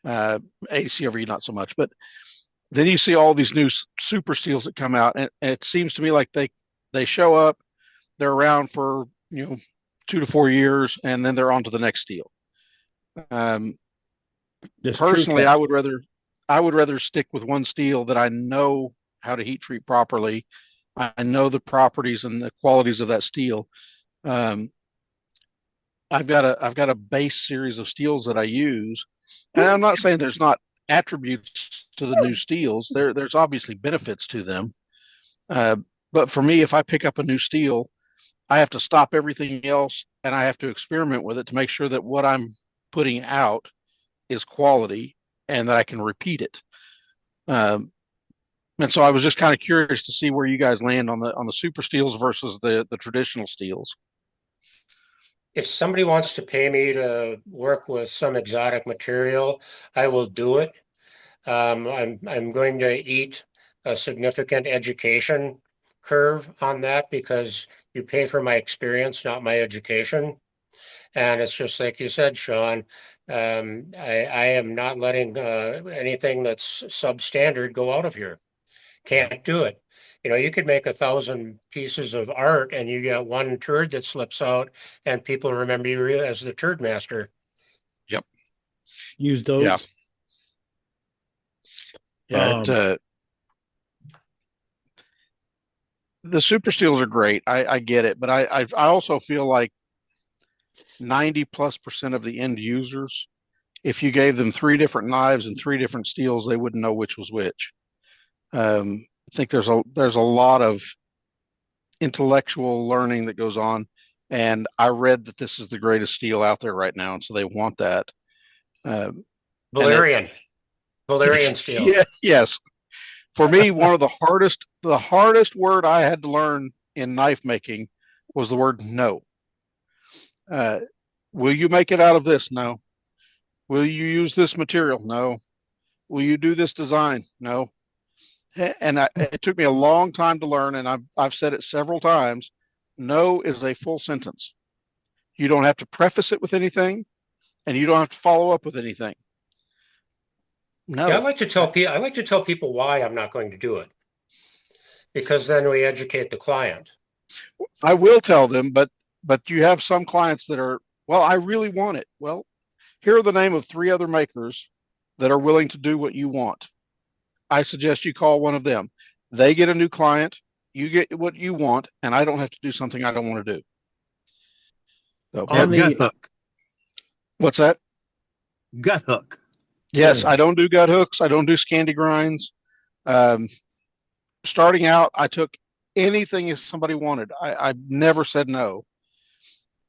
S2: 80 CRV, not so much, but then you see all these new super steels that come out, and it seems to me like they show up, they're around for 2 to 4 years, and then they're on to the next steel. Personally, I would rather stick with one steel that I know how to heat treat properly. I know the properties and the qualities of that steel. I've got a base series of steels that I use, and I'm not saying there's not attributes to the new steels. There's obviously benefits to them, but for me, if I pick up a new steel, I have to stop everything else and I have to experiment with it to make sure that what I'm putting out is quality and that I can repeat it. And so I was just kind of curious to see where you guys land on the super steels versus the traditional steels.
S4: If somebody wants to pay me to work with some exotic material, I will do it. I'm going to eat a significant education curve on that because you pay for my experience, not my education. And it's just like you said, Shawn, I am not letting anything that's substandard go out of here. Can't do it. You could make 1,000 pieces of art and you get one turd that slips out and people remember you as the turd master.
S2: Yep.
S1: Use those.
S2: Yeah. Yeah. The super steels are great. I get it, but I also feel like 90+% of the end users, if you gave them 3 different knives and 3 different steels, they wouldn't know which was which. I think there's a lot of intellectual learning that goes on, and I read that this is the greatest steel out there right now, and so they want that.
S4: Valerian steel.
S2: Yeah, yes. For me, one of the hardest word I had to learn in knife making was the word no. Will you make it out of this? No. Will you use this material? No. Will you do this design? No. And it took me a long time to learn, and I've said it several times. No is a full sentence. You don't have to preface it with anything, and you don't have to follow up with anything. No.
S4: Yeah, I like to tell people why I'm not going to do it, because then we educate the client.
S2: I will tell them, but you have some clients that are, well, I really want it. Well, here are the name of 3 other makers that are willing to do what you want. I suggest you call one of them. They get a new client, you get what you want, and I don't have to do something I don't want to do. So,
S3: On gut hook.
S2: What's that?
S3: Gut hook.
S2: Yes, I don't do gut hooks. I don't do Scandi grinds. Starting out, I took anything if somebody wanted. I never said no.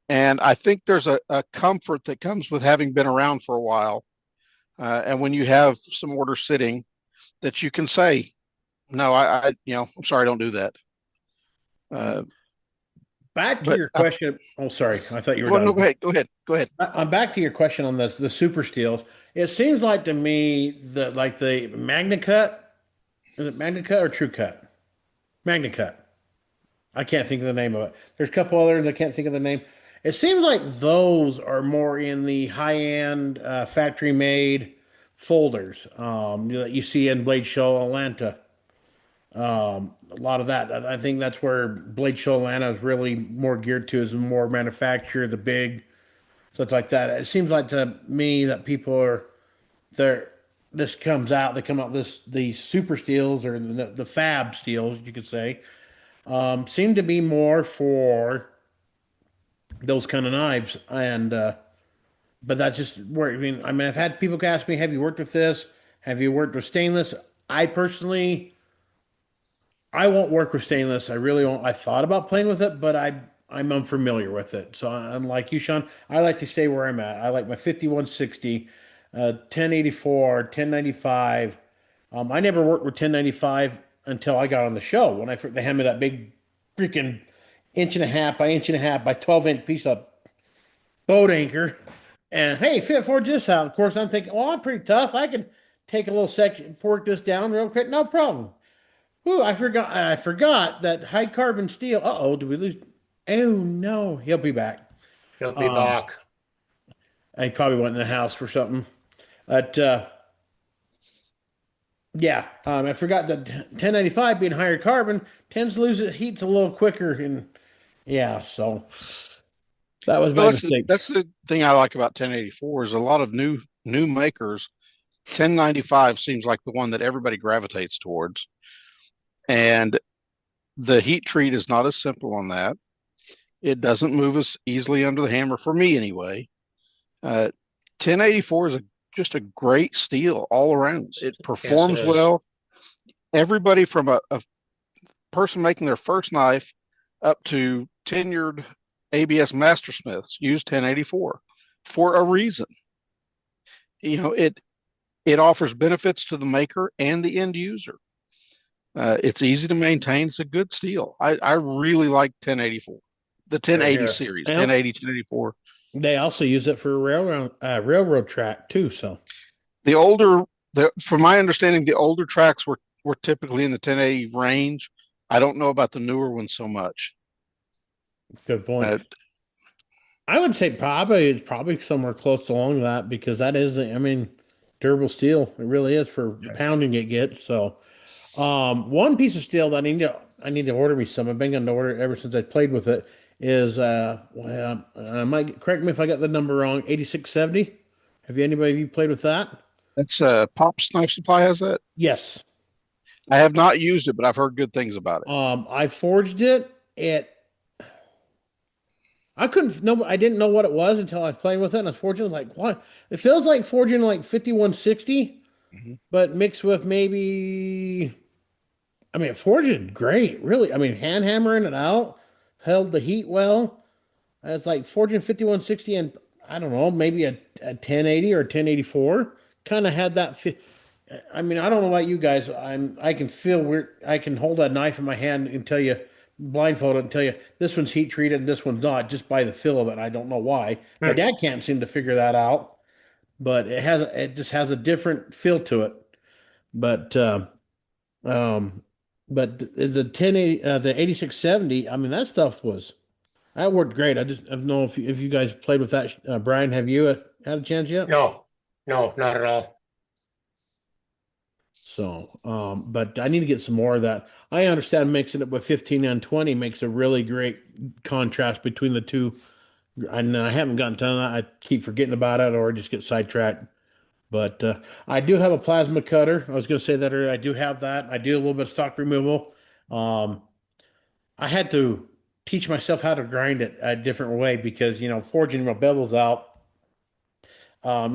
S2: And I think there's a comfort that comes with having been around for a while. And when you have some orders sitting, that you can say, no, I'm sorry, I don't do that.
S1: Back to your question. Sorry. I thought you were done.
S2: No, go ahead.
S1: I'm back to your question on the super steels. It seems like to me that like the MagnaCut, is it MagnaCut or TrueCut? MagnaCut. I can't think of the name of it. There's a couple others I can't think of the name. It seems like those are more in the high-end factory-made folders that you see in Blade Show Atlanta. A lot of that. I think that's where Blade Show Atlanta is really more geared to, is more manufacture, the big stuff like that. It seems like to me that people are there. This comes out. They come out these super steels or the fab steels, you could say, seem to be more for those kind of knives. And but that's just where I mean, I've had people ask me, "Have you worked with this? Have you worked with stainless?" I personally, I won't work with stainless. I really won't. I thought about playing with it, but I'm unfamiliar with it. So unlike you, Shawn, I like to stay where I'm at. I like my 5160, 1084, 1095. I never worked with 1095 until I got on the show. When they handed me that big freaking inch and a half by inch and a half by 12-inch piece of boat anchor. And hey, fit forge this out. Of course, I'm thinking, well, I'm pretty tough. I can take a little section, fork this down real quick, no problem. Ooh, I forgot that high carbon steel. Uh-oh, did we lose? Oh no, he'll be back.
S4: He'll be
S1: Um,
S4: back.
S1: I probably went in the house for something. But yeah, I forgot that 1095 being higher carbon tends to lose its heats a little quicker, and yeah, so that was
S2: Well,
S1: my mistake.
S2: that's the thing I like about 1084 is a lot of new makers. 1095 seems like the one that everybody gravitates towards, and the heat treat is not as simple on that. It doesn't move as easily under the hammer for me anyway. 1084 is just a great steel all around. It
S4: Yes, it
S2: performs
S4: is.
S2: well. Everybody from a person making their first knife up to tenured ABS mastersmiths use 1084 for a reason. It offers benefits to the maker and the end user. It's easy to maintain. It's a good steel. I really like 1084, the
S4: Right
S2: 1080
S4: here.
S2: series,
S1: Well,
S2: 1080, 1084.
S1: they also use it for railroad track too. So
S2: The from my understanding, the older tracks were typically in the 1080 range. I don't know about the newer ones so much.
S1: good point.
S2: Uh,
S1: I would say probably it's probably somewhere close along that because that is, I mean, durable steel. It really is for the pounding it gets. So, one piece of steel that I need to order me some. I've been going to order it ever since I played with it. Is well, I might correct me if I got the number wrong. 8670. Have anybody of you played with that?
S2: that's Pop's Knife Supply has that.
S1: Yes.
S2: I have not used it, but I've heard good things about it.
S1: I forged it. I couldn't know. I didn't know what it was until I was playing with it. And I was forging like what? It feels like forging like 5160,
S2: Mhm.
S1: but mixed with maybe. I mean, forging great, really. I mean, hand hammering it out held the heat well. It's like forging 5160 and I don't know, maybe a 1080 or a 1084. Kind of had that. I mean, I don't know about you guys. I can feel weird. I can hold a knife in my hand and tell you, blindfolded, and tell you this one's heat treated and this one's not, just by the feel of it. I don't know why. My
S4: Hmm.
S1: dad can't seem to figure that out, but it just has a different feel to it. But um, the 1080 the 8670. I mean, that stuff that worked great. I don't know if you guys played with that. Brian, have you had a chance yet?
S4: No, no, not at all.
S1: So, but I need to get some more of that. I understand mixing it with 15 and 20 makes a really great contrast between the two. And I haven't gotten to that. I keep forgetting about it or just get sidetracked. But I do have a plasma cutter. I was going to say that earlier. I do have that. I do a little bit of stock removal. Um, I had to teach myself how to grind it a different way because, forging my bevels out,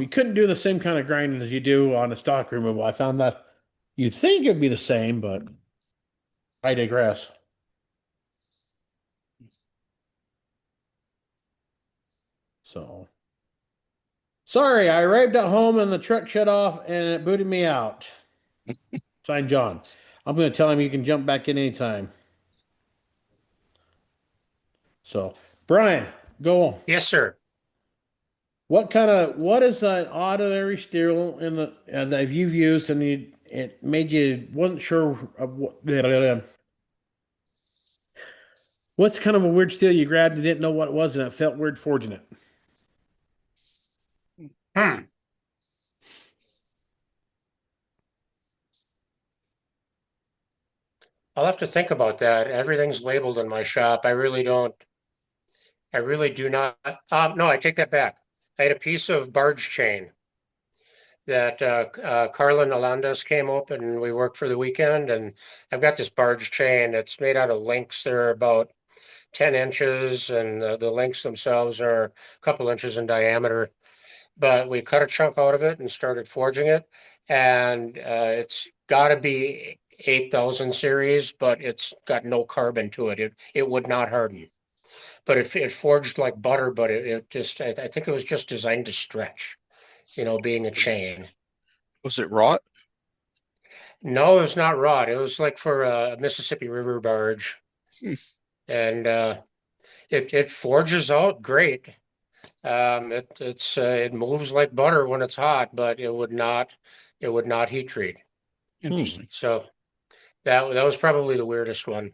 S1: you couldn't do the same kind of grinding as you do on a stock removal. I found that you'd think it'd be the same, but I digress. So sorry, I arrived at home and the truck shut off and it booted me out. Signed John. I'm going to tell him you can jump back in anytime. So, Brian, go on.
S4: Yes, sir.
S1: What is an ordinary steel in the that you've used and it made you wasn't sure of what's kind of a weird steel you grabbed and didn't know what it was and it felt weird forging it?
S4: Hmm. I'll have to think about that. Everything's labeled in my shop. I really do not. No, I take that back. I had a piece of barge chain that Carlin Alandas came up and we worked for the weekend. And I've got this barge chain that's made out of links. They're about 10 inches, and the links themselves are a couple inches in diameter. But we cut a chunk out of it and started forging it. And it's got to be 8,000 series, but it's got no carbon to it. It would not harden. But it forged like butter, but it just, I think it was just designed to stretch, being a chain.
S2: Was it wrought?
S4: No, it was not wrought. It was like for a Mississippi River barge.
S2: Hmm.
S4: and it forges out great. It moves like butter when it's hot, but it would not heat treat.
S2: Interesting.
S4: So that was probably the weirdest one.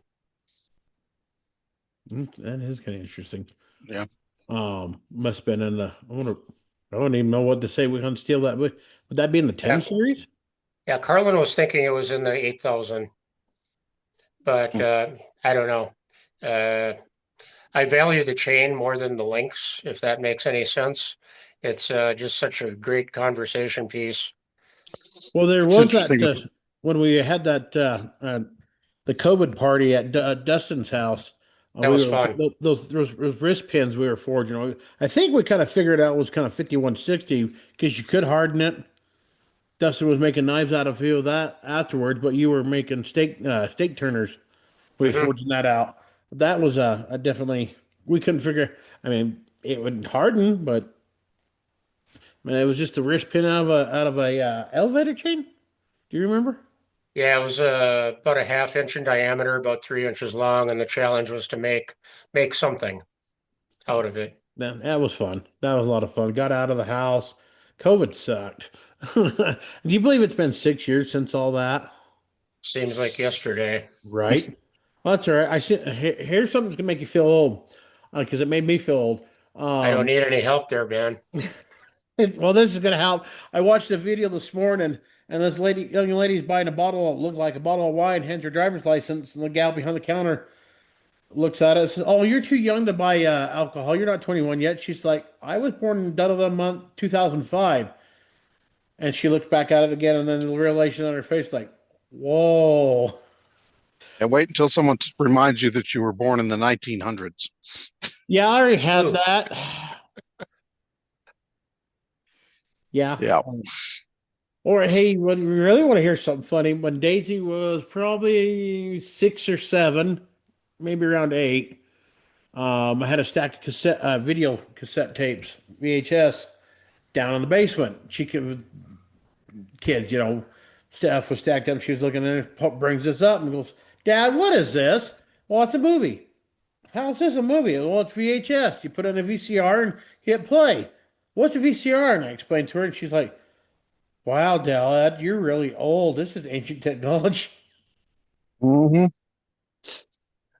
S1: That is kind of interesting.
S2: Yeah.
S1: Must have been in the. I don't even know what to say. We're gonna steal that. Would that be in the 10
S4: Yeah.
S1: series?
S4: Yeah, Carlin was thinking it was in the 8,000, but I don't know. I value the chain more than the links, if that makes any sense. It's just such a great conversation piece.
S1: Well, there
S2: It's
S1: was that
S2: interesting.
S1: when we had that the COVID party at Dustin's house.
S4: That
S1: We
S4: was
S1: were
S4: fun.
S1: those wrist pins we were forging. I think we kind of figured out it was kind of 5160 because you could harden it. Dustin was making knives out of a few of that afterwards, but you were making steak turners. We were
S4: Hmm.
S1: forging that out. That was a definitely we couldn't figure. I mean, it would harden, but man, it was just a wrist pin out of a elevator chain. Do you remember?
S4: Yeah, it was about a half inch in diameter, about 3 inches long, and the challenge was to make something out of it.
S1: That was fun. That was a lot of fun. Got out of the house. COVID sucked. Do you believe it's been 6 years since all that?
S4: Seems like yesterday.
S1: Right. Well, that's all right. Here's something that's gonna make you feel old, because it made me feel old.
S4: I don't
S1: Um,
S4: need any help there, man.
S1: well, this is gonna help. I watched a video this morning, and this young lady's buying a bottle, looked like a bottle of wine, hands her driver's license, and the gal behind the counter looks at it and says, "Oh, you're too young to buy alcohol. You're not 21 yet." She's like, "I was born in da da da month 2005." And she looked back at it again, and then the realization on her face, like, "Whoa."
S2: And wait until someone reminds you that you were born in the 1900s.
S1: Yeah, I already had
S4: Ooh,
S1: that. Yeah.
S2: Yeah.
S1: Or hey, when you really want to hear something funny, when Daisy was probably 6 or 7, maybe around 8, I had a stack of video cassette tapes, VHS, down in the basement. She could, kids, stuff was stacked up. She was looking at it, brings this up and goes, "Dad, what is this?" "Well, it's a movie." "How is this a movie?" "Well, it's VHS. You put in a VCR and hit play." "What's a VCR?" And I explained to her, and she's like, "Wow, Dad, you're really old. This is ancient technology."
S2: Mm-hmm. Yeah.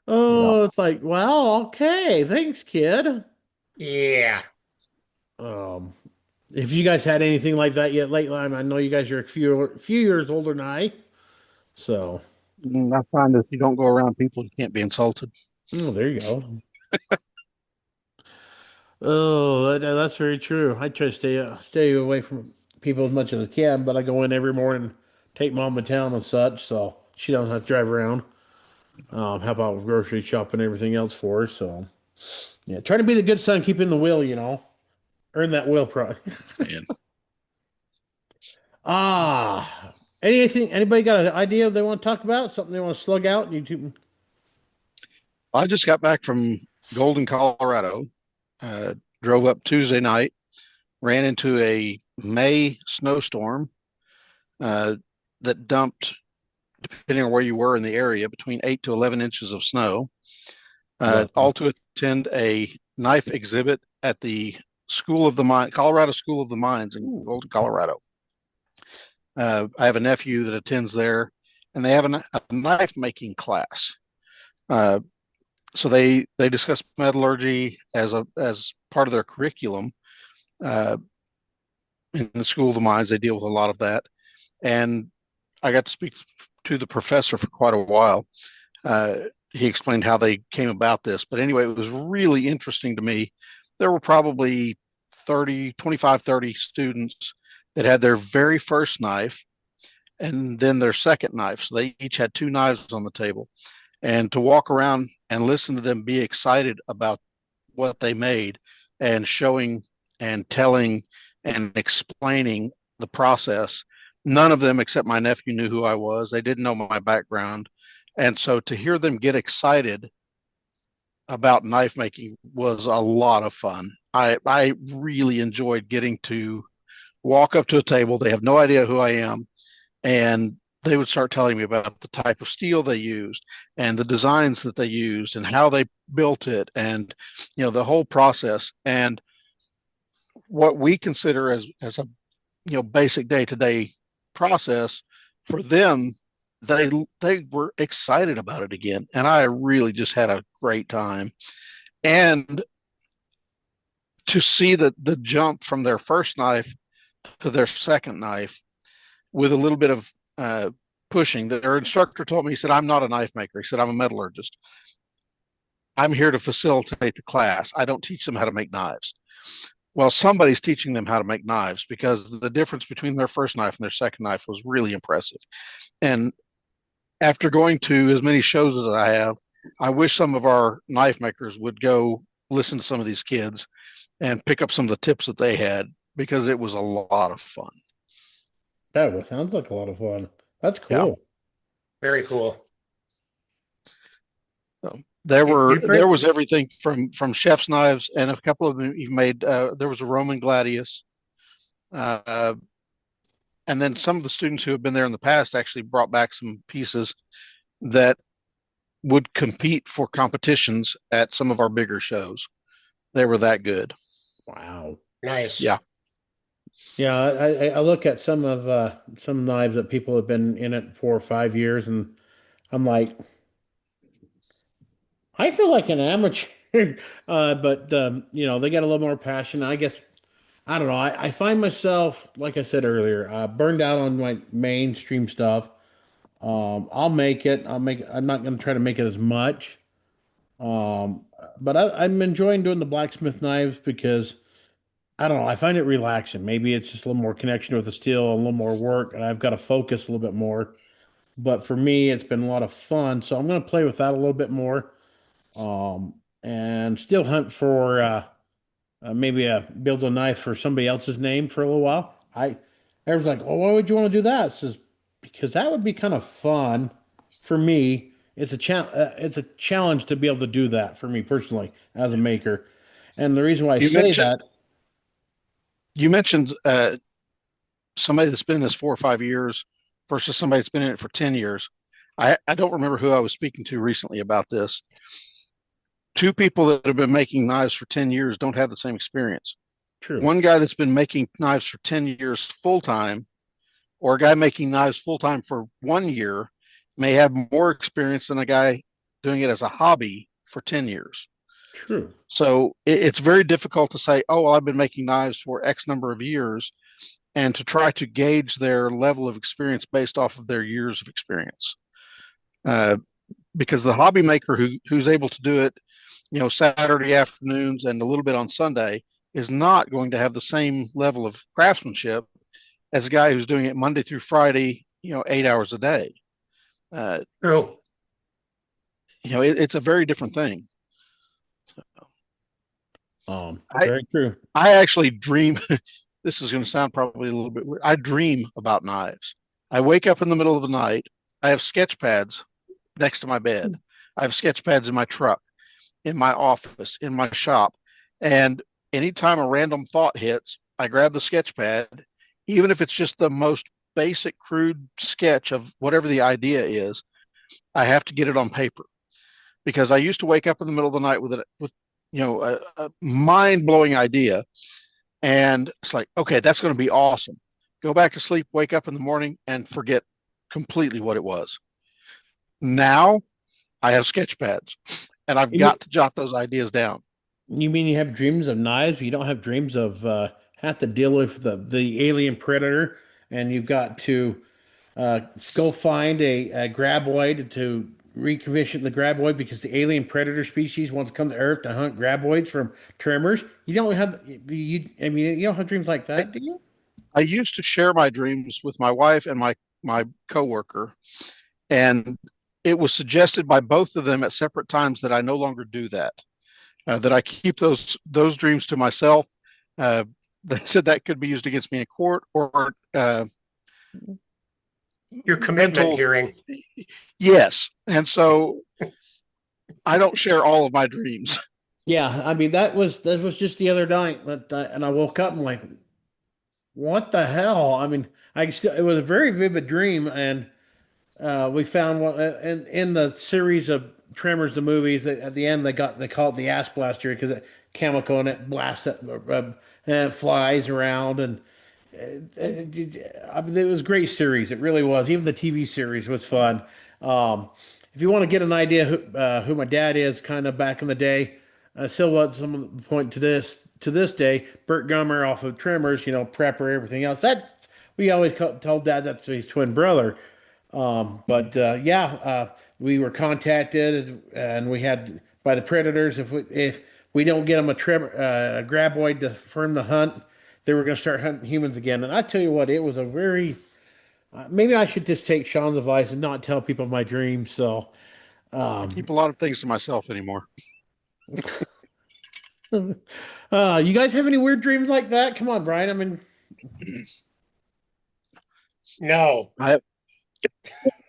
S1: Oh, it's like, wow, okay, thanks, kid.
S4: yeah.
S1: Um, if you guys had anything like that yet lately, I know you guys are a few years older than I. So,
S2: I find that if you don't go around people, you can't be insulted.
S1: oh, there you go. Oh, that's very true. I try to stay away from people as much as I can, but I go in every morning, take mom to town and such, so she doesn't have to drive around. Help out with grocery shopping and everything else for her. So, yeah, try to be the good son, keep in the will, earn that will prize.
S2: And
S1: Anybody got an idea they want to talk about? Something they want to slug out? YouTube.
S2: I just got back from Golden, Colorado. Uh, Drove up Tuesday night, ran into a May snowstorm uh, that dumped, depending on where you were in the area, between 8 to 11 inches of snow.
S1: Wow.
S2: All to attend a knife exhibit at the Colorado School of the Mines in Golden, Colorado. I have a nephew that attends there, and they have a knife making class. Uh, so they discuss metallurgy as part of their curriculum. Uh, in the School of the Mines, they deal with a lot of that, and I got to speak to the professor for quite a while. He explained how they came about this, but anyway, it was really interesting to me. There were probably 25, 30 students that had their very first knife and then their second knife. So they each had two knives on the table. And to walk around and listen to them be excited about what they made and showing and telling and explaining the process. None of them, except my nephew, knew who I was. They didn't know my background. And so to hear them get excited about knife making was a lot of fun. I really enjoyed getting to walk up to a table. They have no idea who I am, and they would start telling me about the type of steel they used and the designs that they used and how they built it, and the whole process. And what we consider as a basic day-to-day process, for them, they were excited about it again, and I really just had a great time. And to see the jump from their first knife to their second knife with a little bit of pushing. Their instructor told me, he said, "I'm not a knife maker." He said, "I'm a metallurgist. I'm here to facilitate the class. I don't teach them how to make knives." Well, somebody's teaching them how to make knives, because the difference between their first knife and their second knife was really impressive. And after going to as many shows as I have, I wish some of our knife makers would go listen to some of these kids and pick up some of the tips that they had, because it was a lot of fun.
S1: That sounds like a lot of fun. That's
S2: Yeah.
S1: cool.
S4: Very cool.
S2: There
S4: You
S2: was everything from chef's knives, and a couple of them you've made. There was a Roman gladius, and then some of the students who have been there in the past actually brought back some pieces that would compete for competitions at some of our bigger shows. They were that good.
S1: Wow.
S4: Nice.
S2: Yeah.
S1: Yeah, I look at some knives that people have been in it 4 or 5 years, and I'm like, I feel like an amateur. But they got a little more passion. I guess I don't know. I find myself, like I said earlier, burned out on my mainstream stuff. I'll make it. I'm not going to try to make it as much. Um, but I'm enjoying doing the blacksmith knives because I don't know. I find it relaxing. Maybe it's just a little more connection with the steel, a little more work, and I've got to focus a little bit more. But for me, it's been a lot of fun, so I'm going to play with that a little bit more. Um, and still hunt for maybe build a knife for somebody else's name for a little while. Everyone's like, "Oh, why would you want to do that?" It says because that would be kind of fun for me. It's a challenge to be able to do that for me personally as a maker. And the reason why I
S2: You
S1: say
S2: mentioned
S1: that,
S2: you mentioned somebody that's been in this 4 or 5 years versus somebody that's been in it for 10 years. I don't remember who I was speaking to recently about this. Two people that have been making knives for 10 years don't have the same experience.
S1: true,
S2: One guy that's been making knives for 10 years full time, or a guy making knives full time for 1 year, may have more experience than a guy doing it as a hobby for 10 years.
S1: true.
S2: So it's very difficult to say, "Oh, well, I've been making knives for X number of years," and to try to gauge their level of experience based off of their years of experience. Uh, because the hobby maker who's able to do it, Saturday afternoons and a little bit on Sunday, is not going to have the same level of craftsmanship as a guy who's doing it Monday through Friday, 8 hours a day.
S4: True.
S2: It's a very different thing. I
S1: Very true.
S2: I actually dream. This is going to sound probably a little bit weird. I dream about knives. I wake up in the middle of the night. I have sketch pads next to my bed. I have sketch pads in my truck, in my office, in my shop. And anytime a random thought hits, I grab the sketch pad, even if it's just the most basic, crude sketch of whatever the idea is. I have to get it on paper, because I used to wake up in the middle of the night with a mind blowing idea, and it's like, okay, that's going to be awesome. Go back to sleep, wake up in the morning, and forget completely what it was. Now I have sketch pads, and I've
S1: You
S2: got
S1: mean,
S2: to jot those ideas down.
S1: you mean you have dreams of knives? You don't have dreams of have to deal with the alien predator, and you've got to go find a graboid to recommission the graboid because the alien predator species wants to come to Earth to hunt graboids from tremors. You don't have I mean, you don't have dreams like
S2: I,
S1: that, do you?
S2: I used to share my dreams with my wife and my coworker, and it was suggested by both of them at separate times that I no longer do that. That I keep those dreams to myself. Uh, they said that could be used against me in court, or
S4: Your commitment
S2: mental.
S4: hearing.
S2: Yes, and so I don't share all of my dreams.
S1: Yeah, I mean that was just the other night that and I woke up and like, what the hell? I mean, I still it was a very vivid dream, and we found one in the series of Tremors, the movies. At the end, they call it the ass blaster because it chemical and it blasts it, and it flies around and I mean, it was a great series. It really was. Even the TV series was fun. Um, if you want to get an idea who my dad is, kind of back in the day, still was some point to this day. Burt Gummer off of Tremors, Prepper, everything else. That we always told Dad that's his twin brother. But yeah, we were contacted and we had by the predators. If we don't get them a graboid to firm the hunt, they were going to start hunting humans again. And I tell you what, it was a very maybe I should just take Sean's advice and not tell people my dreams. So,
S2: I keep a lot of things to myself anymore.
S1: you guys have any weird dreams like that? Come on, Brian. I mean,
S4: No.
S2: I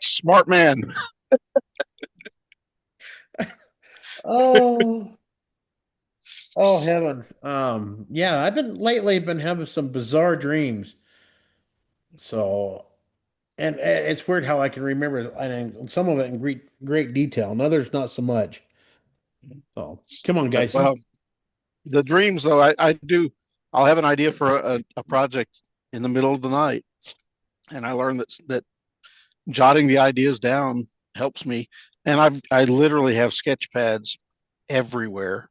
S2: smart man.
S1: oh, oh heaven. Yeah, I've been having some bizarre dreams. So, and it's weird how I can remember and some of it in great detail, and others not so much. So, come on, guys.
S2: Well, the dreams though, I'll have an idea for a project in the middle of the night, and I learned that jotting the ideas down helps me. And I literally have sketch pads everywhere.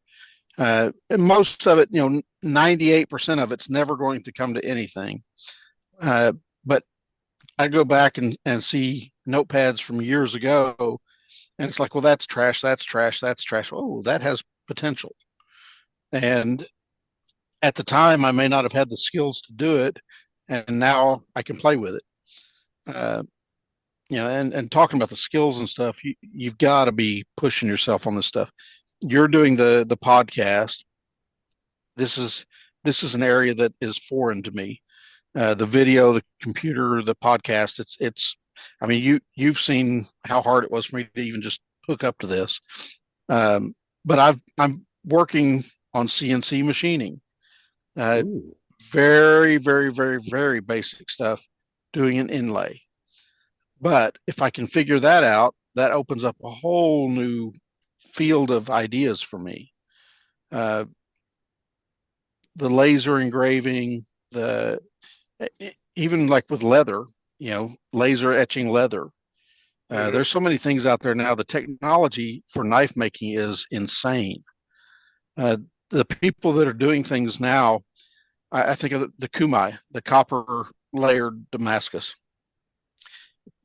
S2: And most of it, 98% of it's never going to come to anything. But I go back and see notepads from years ago, and it's like, well, that's trash, that's trash, that's trash. Oh, that has potential. And at the time, I may not have had the skills to do it, and now I can play with it. And talking about the skills and stuff, you've got to be pushing yourself on this stuff. You're doing the podcast. This is an area that is foreign to me. The video, the computer, the podcast. I mean, you've seen how hard it was for me to even just hook up to this. But I'm working on CNC machining. Very, very, very, very basic stuff, doing an inlay. But if I can figure that out, that opens up a whole new field of ideas for me. The laser engraving, even like with leather, laser etching leather. There's so many things out there now. The technology for knife making is insane. The people that are doing things now, I think of the kumai, the copper layered Damascus.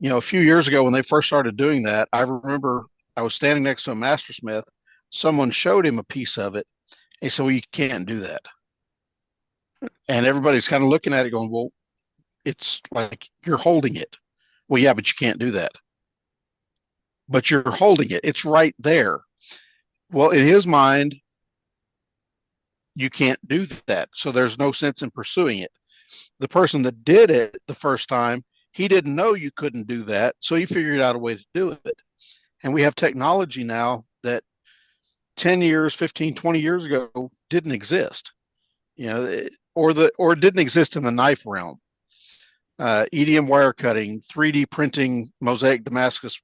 S2: A few years ago when they first started doing that, I remember I was standing next to a mastersmith. Someone showed him a piece of it. He said, well, you can't do that. And everybody's kind of looking at it going, well, it's like you're holding it. Well, yeah, but you can't do that. But you're holding it. It's right there. Well, in his mind, you can't do that. So there's no sense in pursuing it. The person that did it the first time, he didn't know you couldn't do that. So he figured out a way to do it. And we have technology now that 10 years, 15, 20 years ago didn't exist, or didn't exist in the knife realm. EDM wire cutting, 3D printing, mosaic Damascus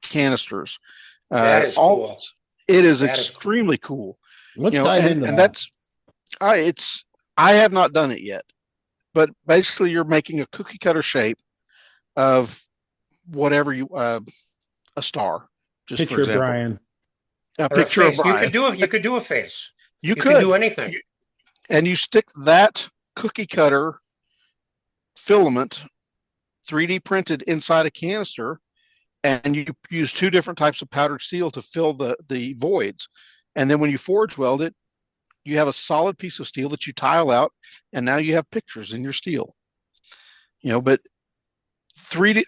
S2: canisters.
S4: That is cool.
S2: It is extremely cool.
S1: Let's dive into
S2: and
S1: that.
S2: I have not done it yet, but basically you're making a cookie cutter shape of whatever a star. Just
S1: Picture
S2: for example,
S1: Brian.
S2: A picture of Brian.
S4: You could do a face.
S2: You
S4: could do anything.
S2: And you stick that cookie cutter filament 3D printed inside a canister, and you use two different types of powdered steel to fill the voids. And then when you forge weld it, you have a solid piece of steel that you tile out, and now you have pictures in your steel. But 3D,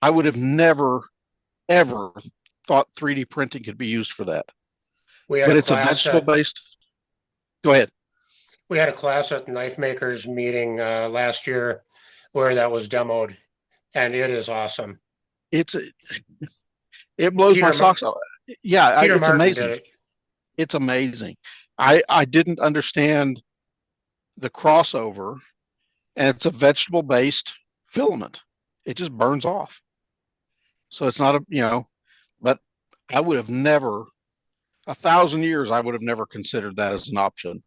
S2: I would have never, ever thought 3D printing could be used for that. But it's a vegetable based. Go ahead.
S4: We had a class at the knife makers meeting last year where that was demoed, and it is awesome.
S2: It blows my socks off. Yeah,
S4: Peter
S2: it's
S4: Martin
S2: amazing.
S4: did it.
S2: It's amazing. I didn't understand the crossover, and it's a vegetable based filament. It just burns off. So it's not but I would have never, 1,000 years, I would have never considered that as an option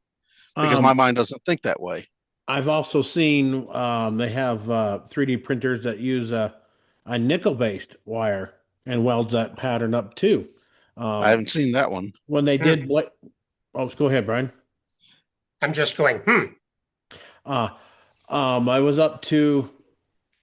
S2: because my
S1: Um,
S2: mind doesn't think that way.
S1: I've also seen they have 3D printers that use a nickel-based wire and welds that pattern up too.
S2: I
S1: Um,
S2: haven't seen that one.
S1: when they
S4: Hmm.
S1: did what? Oh, go ahead, Brian.
S4: I'm just going,
S1: Uh, I was up to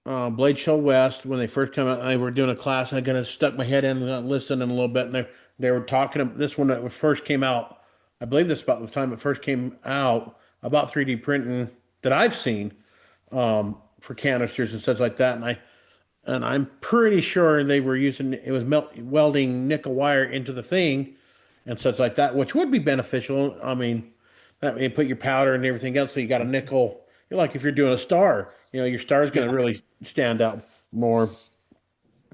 S1: Blade Show West when they first came out. I were doing a class. And I kind of stuck my head in and listened a little bit, and they were talking. This one that first came out, I believe this about the time it first came out about 3D printing that I've seen for canisters and such like that. And I'm pretty sure they were using it was welding nickel wire into the thing and such like that, which would be beneficial. I mean, that you put your powder and everything else, so you got a nickel. You're like if you're doing a star, your star is going
S2: Yeah.
S1: to really stand out more.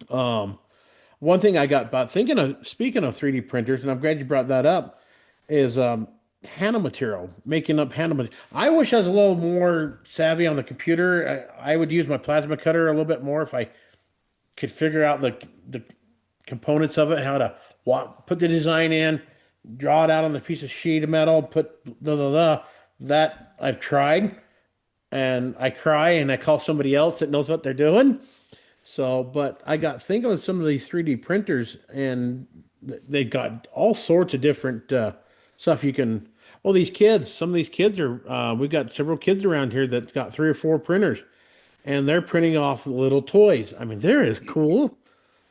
S1: One thing I got about thinking of speaking of 3D printers, and I'm glad you brought that up, is Hana material, making up Hana material. I wish I was a little more savvy on the computer. I would use my plasma cutter a little bit more if I could figure out the components of it, how to put the design in, draw it out on the piece of sheet of metal, put that I've tried, and I cry and I call somebody else that knows what they're doing. So, but I got thinking of some of these 3D printers, and they got all sorts of different stuff you can. Well, these kids, some of these kids are. We've got several kids around here that's got 3 or 4 printers, and they're printing off little toys. I mean, they're as cool.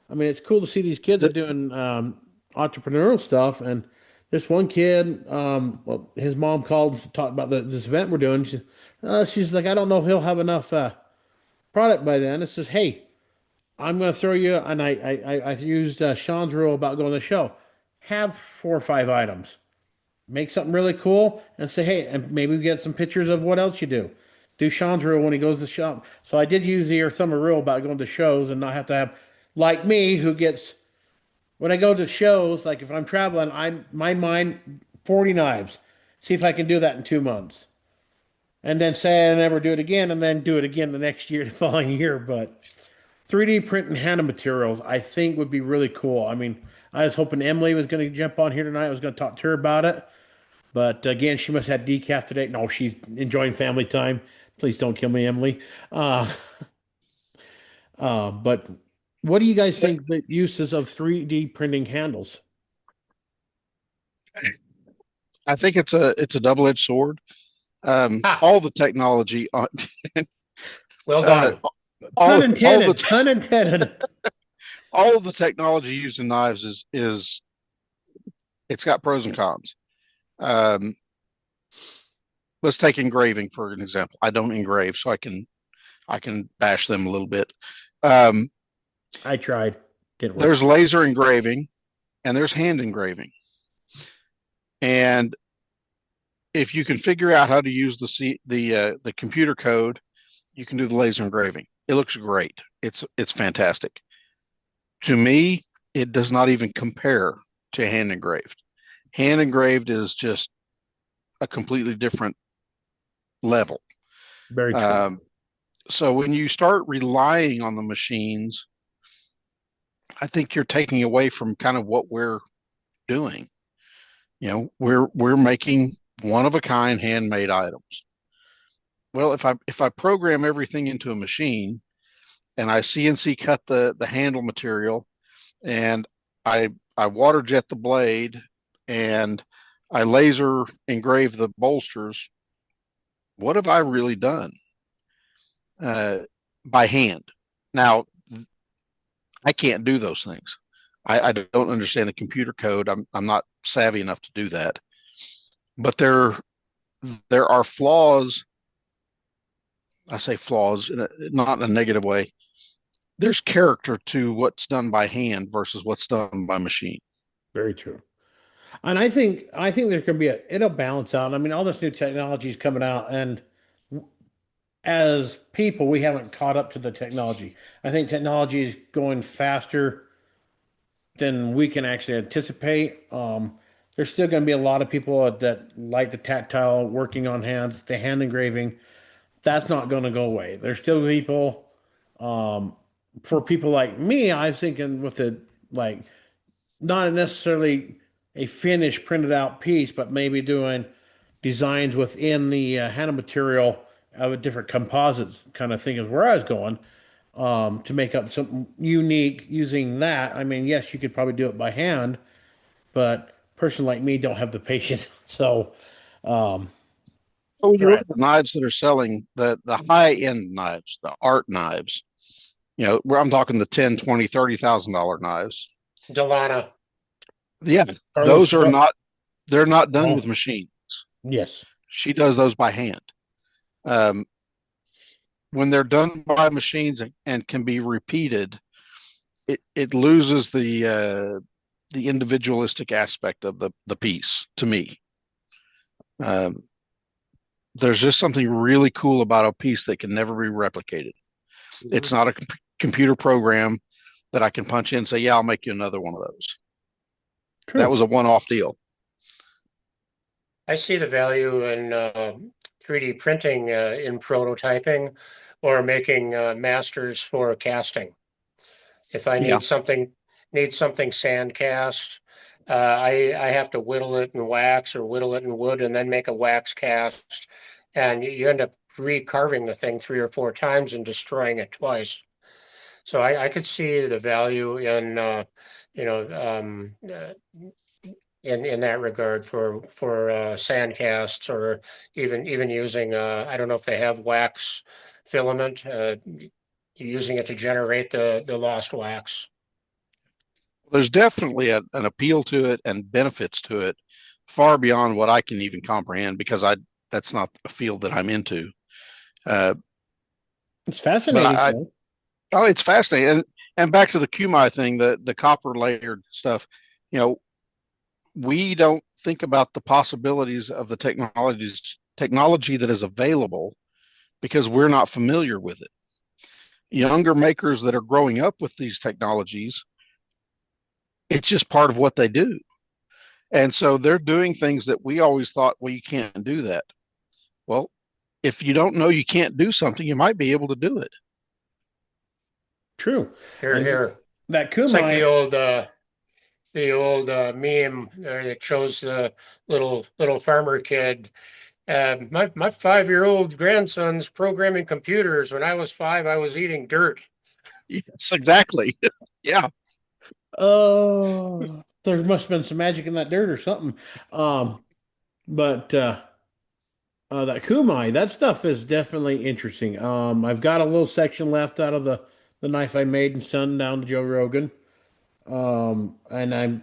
S1: I mean, it's cool to see these kids are doing entrepreneurial stuff. And this one kid, well, his mom called to talk about this event we're doing. She's like, I don't know if he'll have enough product by then. It says, hey, I'm going to throw you, and I used Sean's rule about going to the show. Have 4 or 5 items. Make something really cool and say, hey, and maybe get some pictures of what else you do. Do Sean's rule when he goes to the shop. So I did use the Earth Summer rule about going to shows and not have to have, like me, who gets, when I go to shows, like if I'm traveling, my mind, 40 knives. See if I can do that in 2 months. And then say I never do it again and then do it again the next year, the following year. But 3D print and Hana materials, I think would be really cool. I mean, I was hoping Emily was going to jump on here tonight. I was going to talk to her about it. But again, she must have had decaf today. No, she's enjoying family time. Please don't kill me, Emily. Uh, but what do you guys think the uses of 3D printing handles?
S2: I think it's a double-edged sword.
S4: Ha,
S2: All the technology on
S4: well
S2: uh,
S4: done.
S1: Pun
S2: all
S1: intended.
S2: the
S1: Pun intended.
S2: all of the technology used in knives is it's got pros and cons. Um, let's take engraving for an example. I don't engrave, so I can bash them a little bit. Um,
S1: I tried. Didn't work.
S2: there's laser engraving and there's hand engraving, and if you can figure out how to use the computer code, you can do the laser engraving. It looks great. It's fantastic. To me, it does not even compare to hand engraved. Hand engraved is just a completely different level.
S1: Very true.
S2: Um, so when you start relying on the machines, I think you're taking away from kind of what we're doing. We're making one of a kind handmade items. Well, if I program everything into a machine and I CNC cut the handle material and I water jet the blade and I laser engrave the bolsters, what have I really done uh, by hand? Now, I can't do those things. I don't understand the computer code. I'm not savvy enough to do that. But there are flaws. I say flaws not in a negative way. There's character to what's done by hand versus what's done by machine.
S1: Very true. And I think there can be it'll balance out. I mean, all this new technology is coming out, and as people, we haven't caught up to the technology. I think technology is going faster than we can actually anticipate. There's still going to be a lot of people that like the tactile working on hands, the hand engraving. That's not going to go away. There's still people for people like me, I was thinking with the like not necessarily a finished printed out piece, but maybe doing designs within the hand material of a different composites kind of thing is where I was going, to make up something unique using that. I mean, yes, you could probably do it by hand, but a person like me don't have the patience. So, um,
S2: So when you look
S1: right.
S2: at the knives that are selling, the high end knives, the art knives, where I'm talking the 10, 20, $30,000 knives.
S4: Delana.
S2: Yeah,
S1: Carlos,
S2: those are not, they're not done with
S1: oh,
S2: machine.
S1: yes,
S2: She does those by hand. Um, when they're done by machines and can be repeated, it loses the individualistic aspect of the piece to me. Um, there's just something really cool about a piece that can never be replicated. It's not a computer program that I can punch in and say, yeah, I'll make you another one of those. That
S1: true.
S2: was a one-off deal.
S4: I see the value in 3D printing in prototyping or making masters for casting. If I
S2: Yeah.
S4: need something sand cast, I have to whittle it in wax or whittle it in wood and then make a wax cast, and you end up recarving the thing 3 or 4 times and destroying it twice. So I could see the value in you know in that regard for sand casts, or even using I don't know if they have wax filament, using it to generate the lost wax.
S2: There's definitely an appeal to it and benefits to it far beyond what I can even comprehend because that's not a field that I'm into. Uh,
S1: It's
S2: but
S1: fascinating, though.
S2: oh, it's fascinating. And back to the Kumai thing, the copper layered stuff, you know, we don't think about the possibilities of the technology that is available because we're not familiar with it. Younger makers that are growing up with these technologies, it's just part of what they do. And so they're doing things that we always thought, well, you can't do that. Well, if you don't know you can't do something, you might be able to do it.
S1: True.
S4: Here,
S1: And
S4: here.
S1: that
S4: It's like
S1: kumai,
S4: the old meme that shows the little farmer kid. My 5-year-old grandson's programming computers. When I was 5, I was eating dirt.
S2: Yes, exactly. Yeah.
S1: oh, there must have been some magic in that dirt or something. Um, but that kumai, that stuff is definitely interesting. I've got a little section left out of the knife I made and sent down to Joe Rogan. And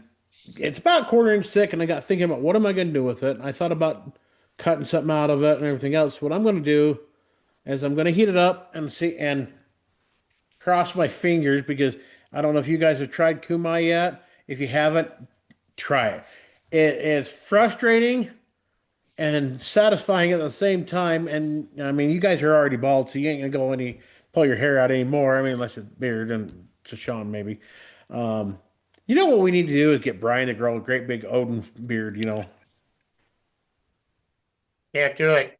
S1: it's about a quarter inch thick, and I got thinking about what am I going to do with it. I thought about cutting something out of it and everything else. What I'm going to do is I'm going to heat it up and see and cross my fingers because I don't know if you guys have tried kumai yet. If you haven't, try it. It's frustrating and satisfying at the same time. And I mean, you guys are already bald, so you ain't gonna go any pull your hair out anymore. I mean, unless it's beard and to Sean maybe. Um, you know what we need to do is get Brian to grow a great big Odin beard.
S4: Can't do it.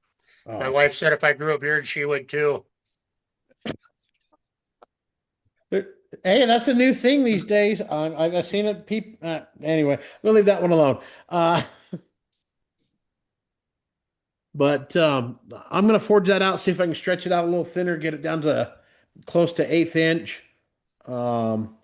S4: My
S1: Oh,
S4: wife said if I grew a beard, she would too.
S1: hey, that's a new thing these days. I've seen it. Anyway, we'll leave that one alone. Uh, but I'm gonna forge that out, see if I can stretch it out a little thinner, get it down to close to 1/8 inch. Um,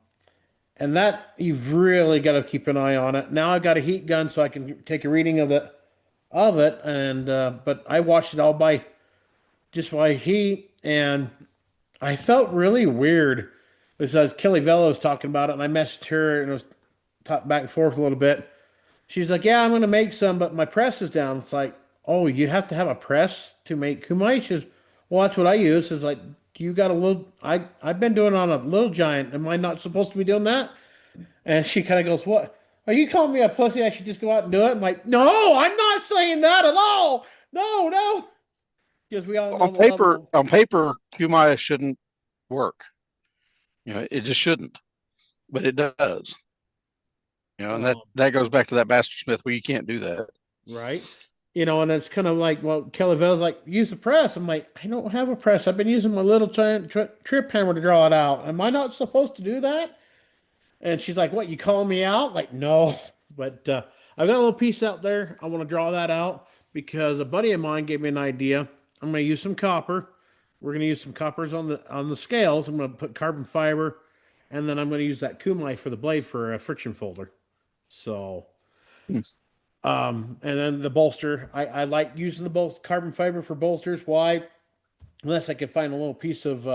S1: And that you've really got to keep an eye on it. Now I've got a heat gun so I can take a reading of it, and but I watched it all by just by heat, and I felt really weird because Kelly Vela was talking about it, and I messaged her and it was talked back and forth a little bit. She's like, "Yeah, I'm gonna make some, but my press is down." It's like, "Oh, you have to have a press to make kumai?" She says, "Well, that's what I use." It's like, "Do you got a little? I've been doing it on a little giant. Am I not supposed to be doing that?" And she kind of goes, "What? Are you calling me a pussy? I should just go out and do it?" I'm like, "No, I'm not saying that at all. No, no." Because we all know the level
S2: On paper, Kumaya shouldn't work. It just shouldn't, but it does. And
S1: of,
S2: that goes back to that master smith where you can't do that.
S1: right. And it's kind of like, well, Kelly Vale's like, use the press. I'm like, I don't have a press. I've been using my little trip hammer to draw it out. Am I not supposed to do that? And she's like, what, you calling me out? Like, no. But I've got a little piece out there. I want to draw that out because a buddy of mine gave me an idea. I'm going to use some copper. We're going to use some coppers on the scales. I'm going to put carbon fiber, and then I'm going to use that kumai for the blade for a friction folder. So,
S2: Hmm.
S1: and then the bolster. I like using the both carbon fiber for bolsters. Why? Unless I could find a little piece of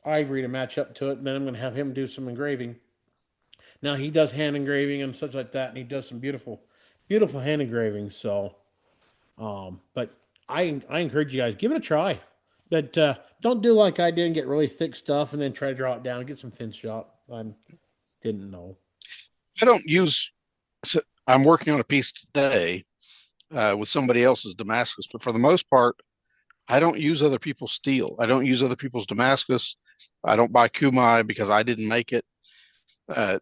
S1: ivory to match up to it, and then I'm going to have him do some engraving. Now he does hand engraving and such like that, and he does some beautiful, beautiful hand engraving. So, but I encourage you guys give it a try, but don't do like I did and get really thick stuff and then try to draw it down and get some thin shot. I didn't know.
S2: I don't use. I'm working on a piece today with somebody else's Damascus, but for the most part, I don't use other people's steel. I don't use other people's Damascus. I don't buy kumai because I didn't make it. Uh,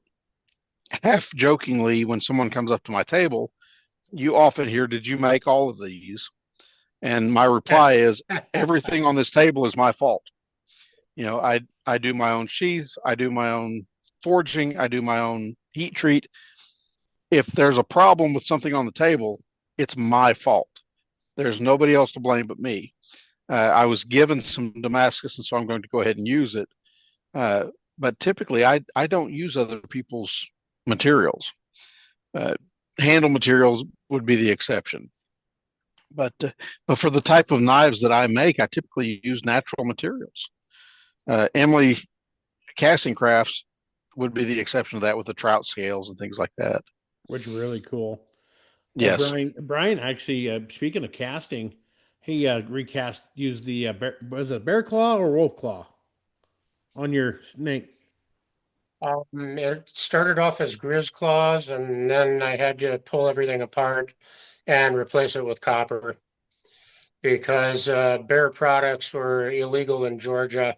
S2: Half jokingly, when someone comes up to my table, you often hear, "Did you make all of these?" And my reply is, "Everything on this table is my fault." I do my own sheaths, I do my own forging, I do my own heat treat. If there's a problem with something on the table, it's my fault. There's nobody else to blame but me. I was given some Damascus, and so I'm going to go ahead and use it. But typically, I don't use other people's materials. Uh, Handle materials would be the exception. But for the type of knives that I make, I typically use natural materials. Emily Casting Crafts would be the exception to that with the trout scales and things like that.
S1: Which is really cool.
S2: Yes.
S1: Brian actually, speaking of casting, he used the was it bear claw or wolf claw on your snake?
S4: It started off as grizz claws, and then I had to pull everything apart and replace it with copper because bear products were illegal in Georgia,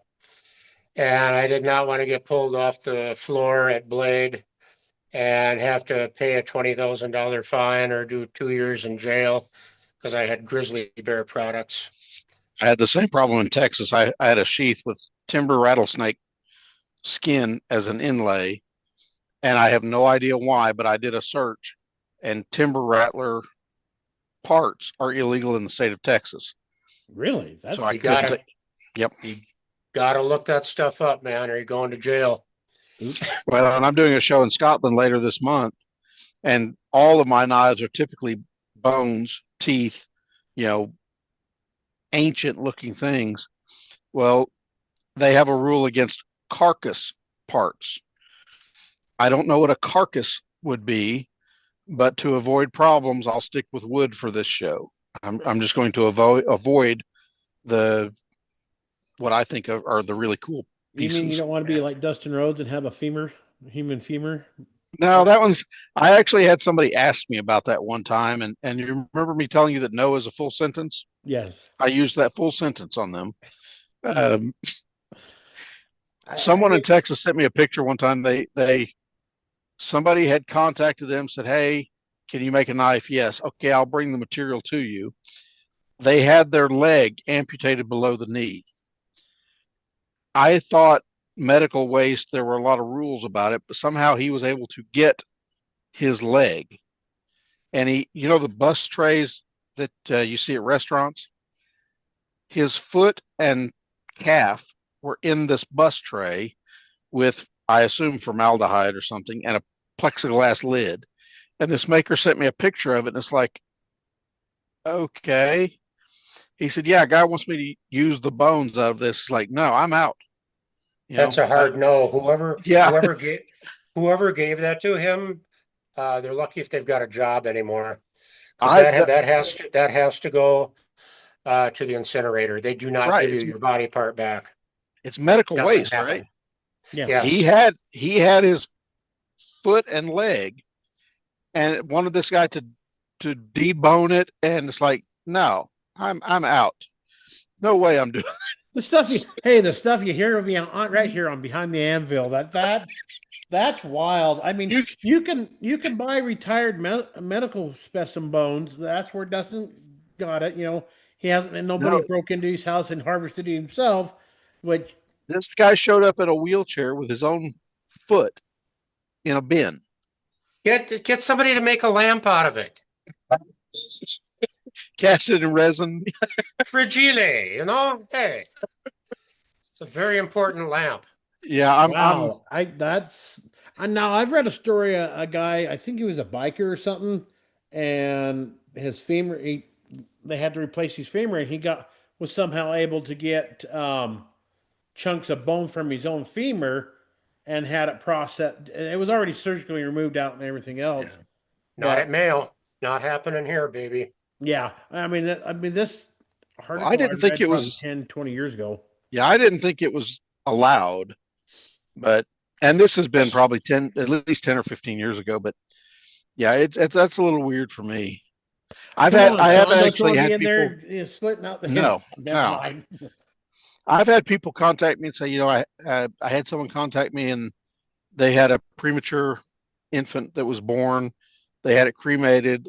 S4: and I did not want to get pulled off the floor at Blade and have to pay a $20,000 fine or do 2 years in jail because I had grizzly bear products.
S2: I had the same problem in Texas. I had a sheath with timber rattlesnake skin as an inlay, and I have no idea why, but I did a search, and timber rattler parts are illegal in the state of Texas.
S1: Really? That's
S2: So I
S4: You
S2: couldn't
S4: gotta,
S2: take. Yep.
S4: you gotta look that stuff up, man, or you're going to jail.
S2: Well, and I'm doing a show in Scotland later this month, and all of my knives are typically bones, teeth, you know, ancient looking things. Well, they have a rule against carcass parts. I don't know what a carcass would be, but to avoid problems, I'll stick with wood for this show. I'm just going to avoid the what I think are the really cool
S1: You mean you
S2: pieces.
S1: don't want to be like Dustin Rhodes and have a human femur?
S2: No, that one's. I actually had somebody ask me about that one time, and you remember me telling you that no is a full sentence?
S1: Yes.
S2: I used that full sentence on them.
S1: I,
S2: Someone in Texas sent me a picture one time. Somebody had contacted them, said, "Hey, can you make a knife?" Yes. Okay, I'll bring the material to you. They had their leg amputated below the knee. I thought medical waste, there were a lot of rules about it, but somehow he was able to get his leg. And the bus trays that you see at restaurants, his foot and calf were in this bus tray with, I assume, formaldehyde or something and a plexiglass lid. And this maker sent me a picture of it, and it's like, okay. He said, "Yeah, a guy wants me to use the bones out of this." It's like, no, I'm out.
S4: That's a hard no.
S2: Yeah,
S4: Whoever gave that to him, they're lucky if they've got a job anymore. Because
S2: I
S4: that has to go to the incinerator. They do not
S2: right.
S4: give you your body part back.
S2: It's medical
S4: Doesn't
S2: waste,
S4: happen.
S2: right?
S1: yeah.
S4: Yes.
S2: He had his foot and leg, and wanted this guy to debone it, and it's like, no, I'm out. No way I'm doing.
S1: The stuff the stuff you hear will be on right here on Behind the Anvil. That's wild. I mean,
S2: You,
S1: you can buy retired medical specimen bones. That's where Dustin got it. He hasn't, and nobody
S2: no,
S1: broke into his house and harvested it himself. Which
S2: this guy showed up in a wheelchair with his own foot in a bin.
S4: Get somebody to make a lamp out of it.
S2: Cast it in resin.
S4: Fragile, Hey, it's a very important lamp.
S2: Yeah,
S1: wow, now I've read a story. A guy, I think he was a biker or something, and his femur. They had to replace his femur, and was somehow able to get chunks of bone from his own femur and had it processed. It was already surgically removed out and everything else.
S2: Yeah.
S4: Not at Mayo. Not happening here, baby.
S1: Yeah, I mean, this article
S2: I didn't think
S1: read
S2: it
S1: probably
S2: was
S1: 10, 20 years ago.
S2: Yeah, I didn't think it was allowed, and this has been probably at least 10 or 15 years ago. But yeah, that's a little weird for me. I have actually had people
S1: splitting out the
S2: no. I've had people contact me and say, I had someone contact me and they had a premature infant that was born. They had it cremated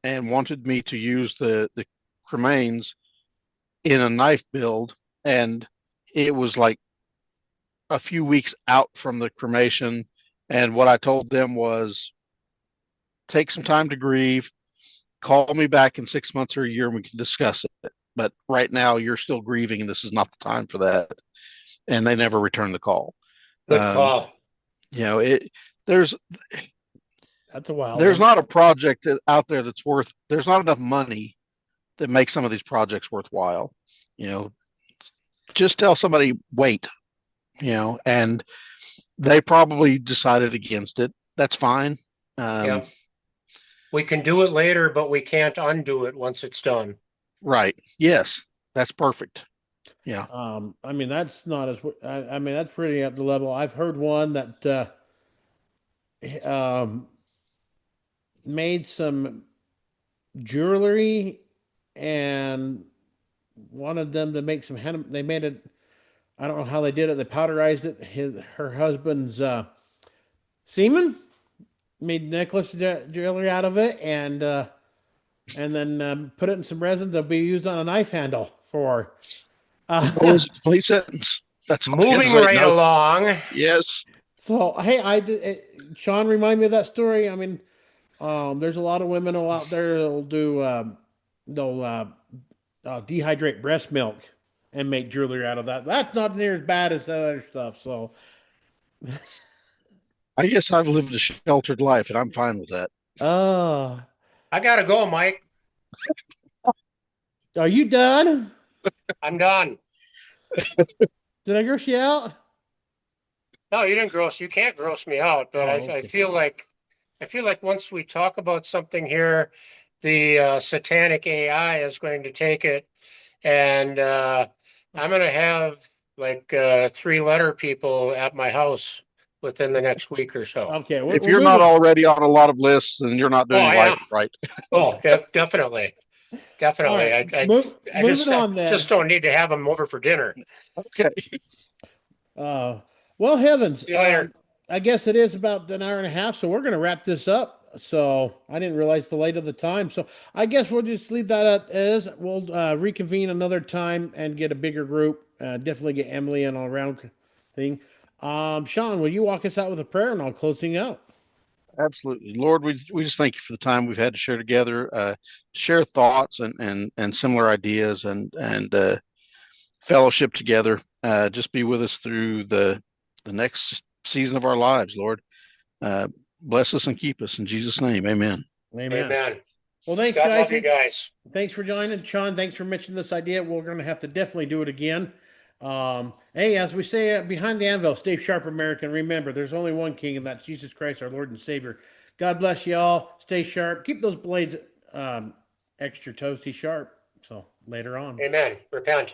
S2: and wanted me to use the cremains in a knife build, and it was like a few weeks out from the cremation. And what I told them was, take some time to grieve, call me back in 6 months or a year and we can discuss it. But right now you're still grieving and this is not the time for that. And they never returned the call.
S4: Good call.
S2: There's
S1: a wild
S2: there's
S1: one.
S2: not a project out there there's not enough money that makes some of these projects worthwhile. Just tell somebody, wait, and they probably decided against it. That's fine.
S4: Yeah. We can do it later, but we can't undo it once it's done.
S2: Right. Yes. That's perfect. Yeah.
S1: I mean, that's not as, I mean, that's pretty up the level. I've heard one that, made some jewelry and wanted them to make they made it. I don't know how they did it. They powderized it. Her husband's, semen, made necklace jewelry out of it, and then put it in some resin that'll be used on a knife handle for.
S2: What was the complete sentence? That's
S4: moving right along.
S2: Yes.
S1: So hey, Shawn, remind me of that story. I mean, there's a lot of women out there that'll do they'll dehydrate breast milk and make jewelry out of that. That's not near as bad as the other stuff. So.
S2: I guess I've lived a sheltered life, and I'm fine with that.
S4: I gotta go, Mike.
S1: Are you done?
S4: I'm done.
S1: Did I gross you out?
S4: No, you didn't gross. You can't gross me out. But
S1: okay.
S4: I feel like once we talk about something here, the satanic AI is going to take it, and I'm going to have like 3-letter people at my house within the next week or so.
S1: Okay.
S2: If you're not already on a lot of lists, then you're not doing life right.
S4: Oh, definitely. Definitely.
S1: Right.
S4: I just don't need to have them over for dinner.
S2: Okay.
S1: Well, heavens.
S4: See you later.
S1: I guess it is about an hour and a half, so we're going to wrap this up. So I didn't realize the late of the time. So I guess we'll just leave that as we'll reconvene another time and get a bigger group. Definitely get Emily in on a round thing. Shawn, will you walk us out with a prayer and I'll close things out?
S2: Absolutely. Lord, we just thank you for the time we've had to share together, share thoughts and similar ideas and fellowship together. Just be with us through the next season of our lives, Lord. Bless us and keep us in Jesus' name. Amen.
S4: Amen.
S1: Well, thanks,
S4: God
S1: guys.
S4: love you guys.
S1: Thanks for joining. Shawn, thanks for mentioning this idea. We're going to have to definitely do it again. Hey, as we say, behind the anvil, stay sharp, American. Remember, there's only one king, and that's Jesus Christ, our Lord and Savior. God bless you all. Stay sharp. Keep those blades extra toasty sharp. So later on.
S4: Amen. Repent.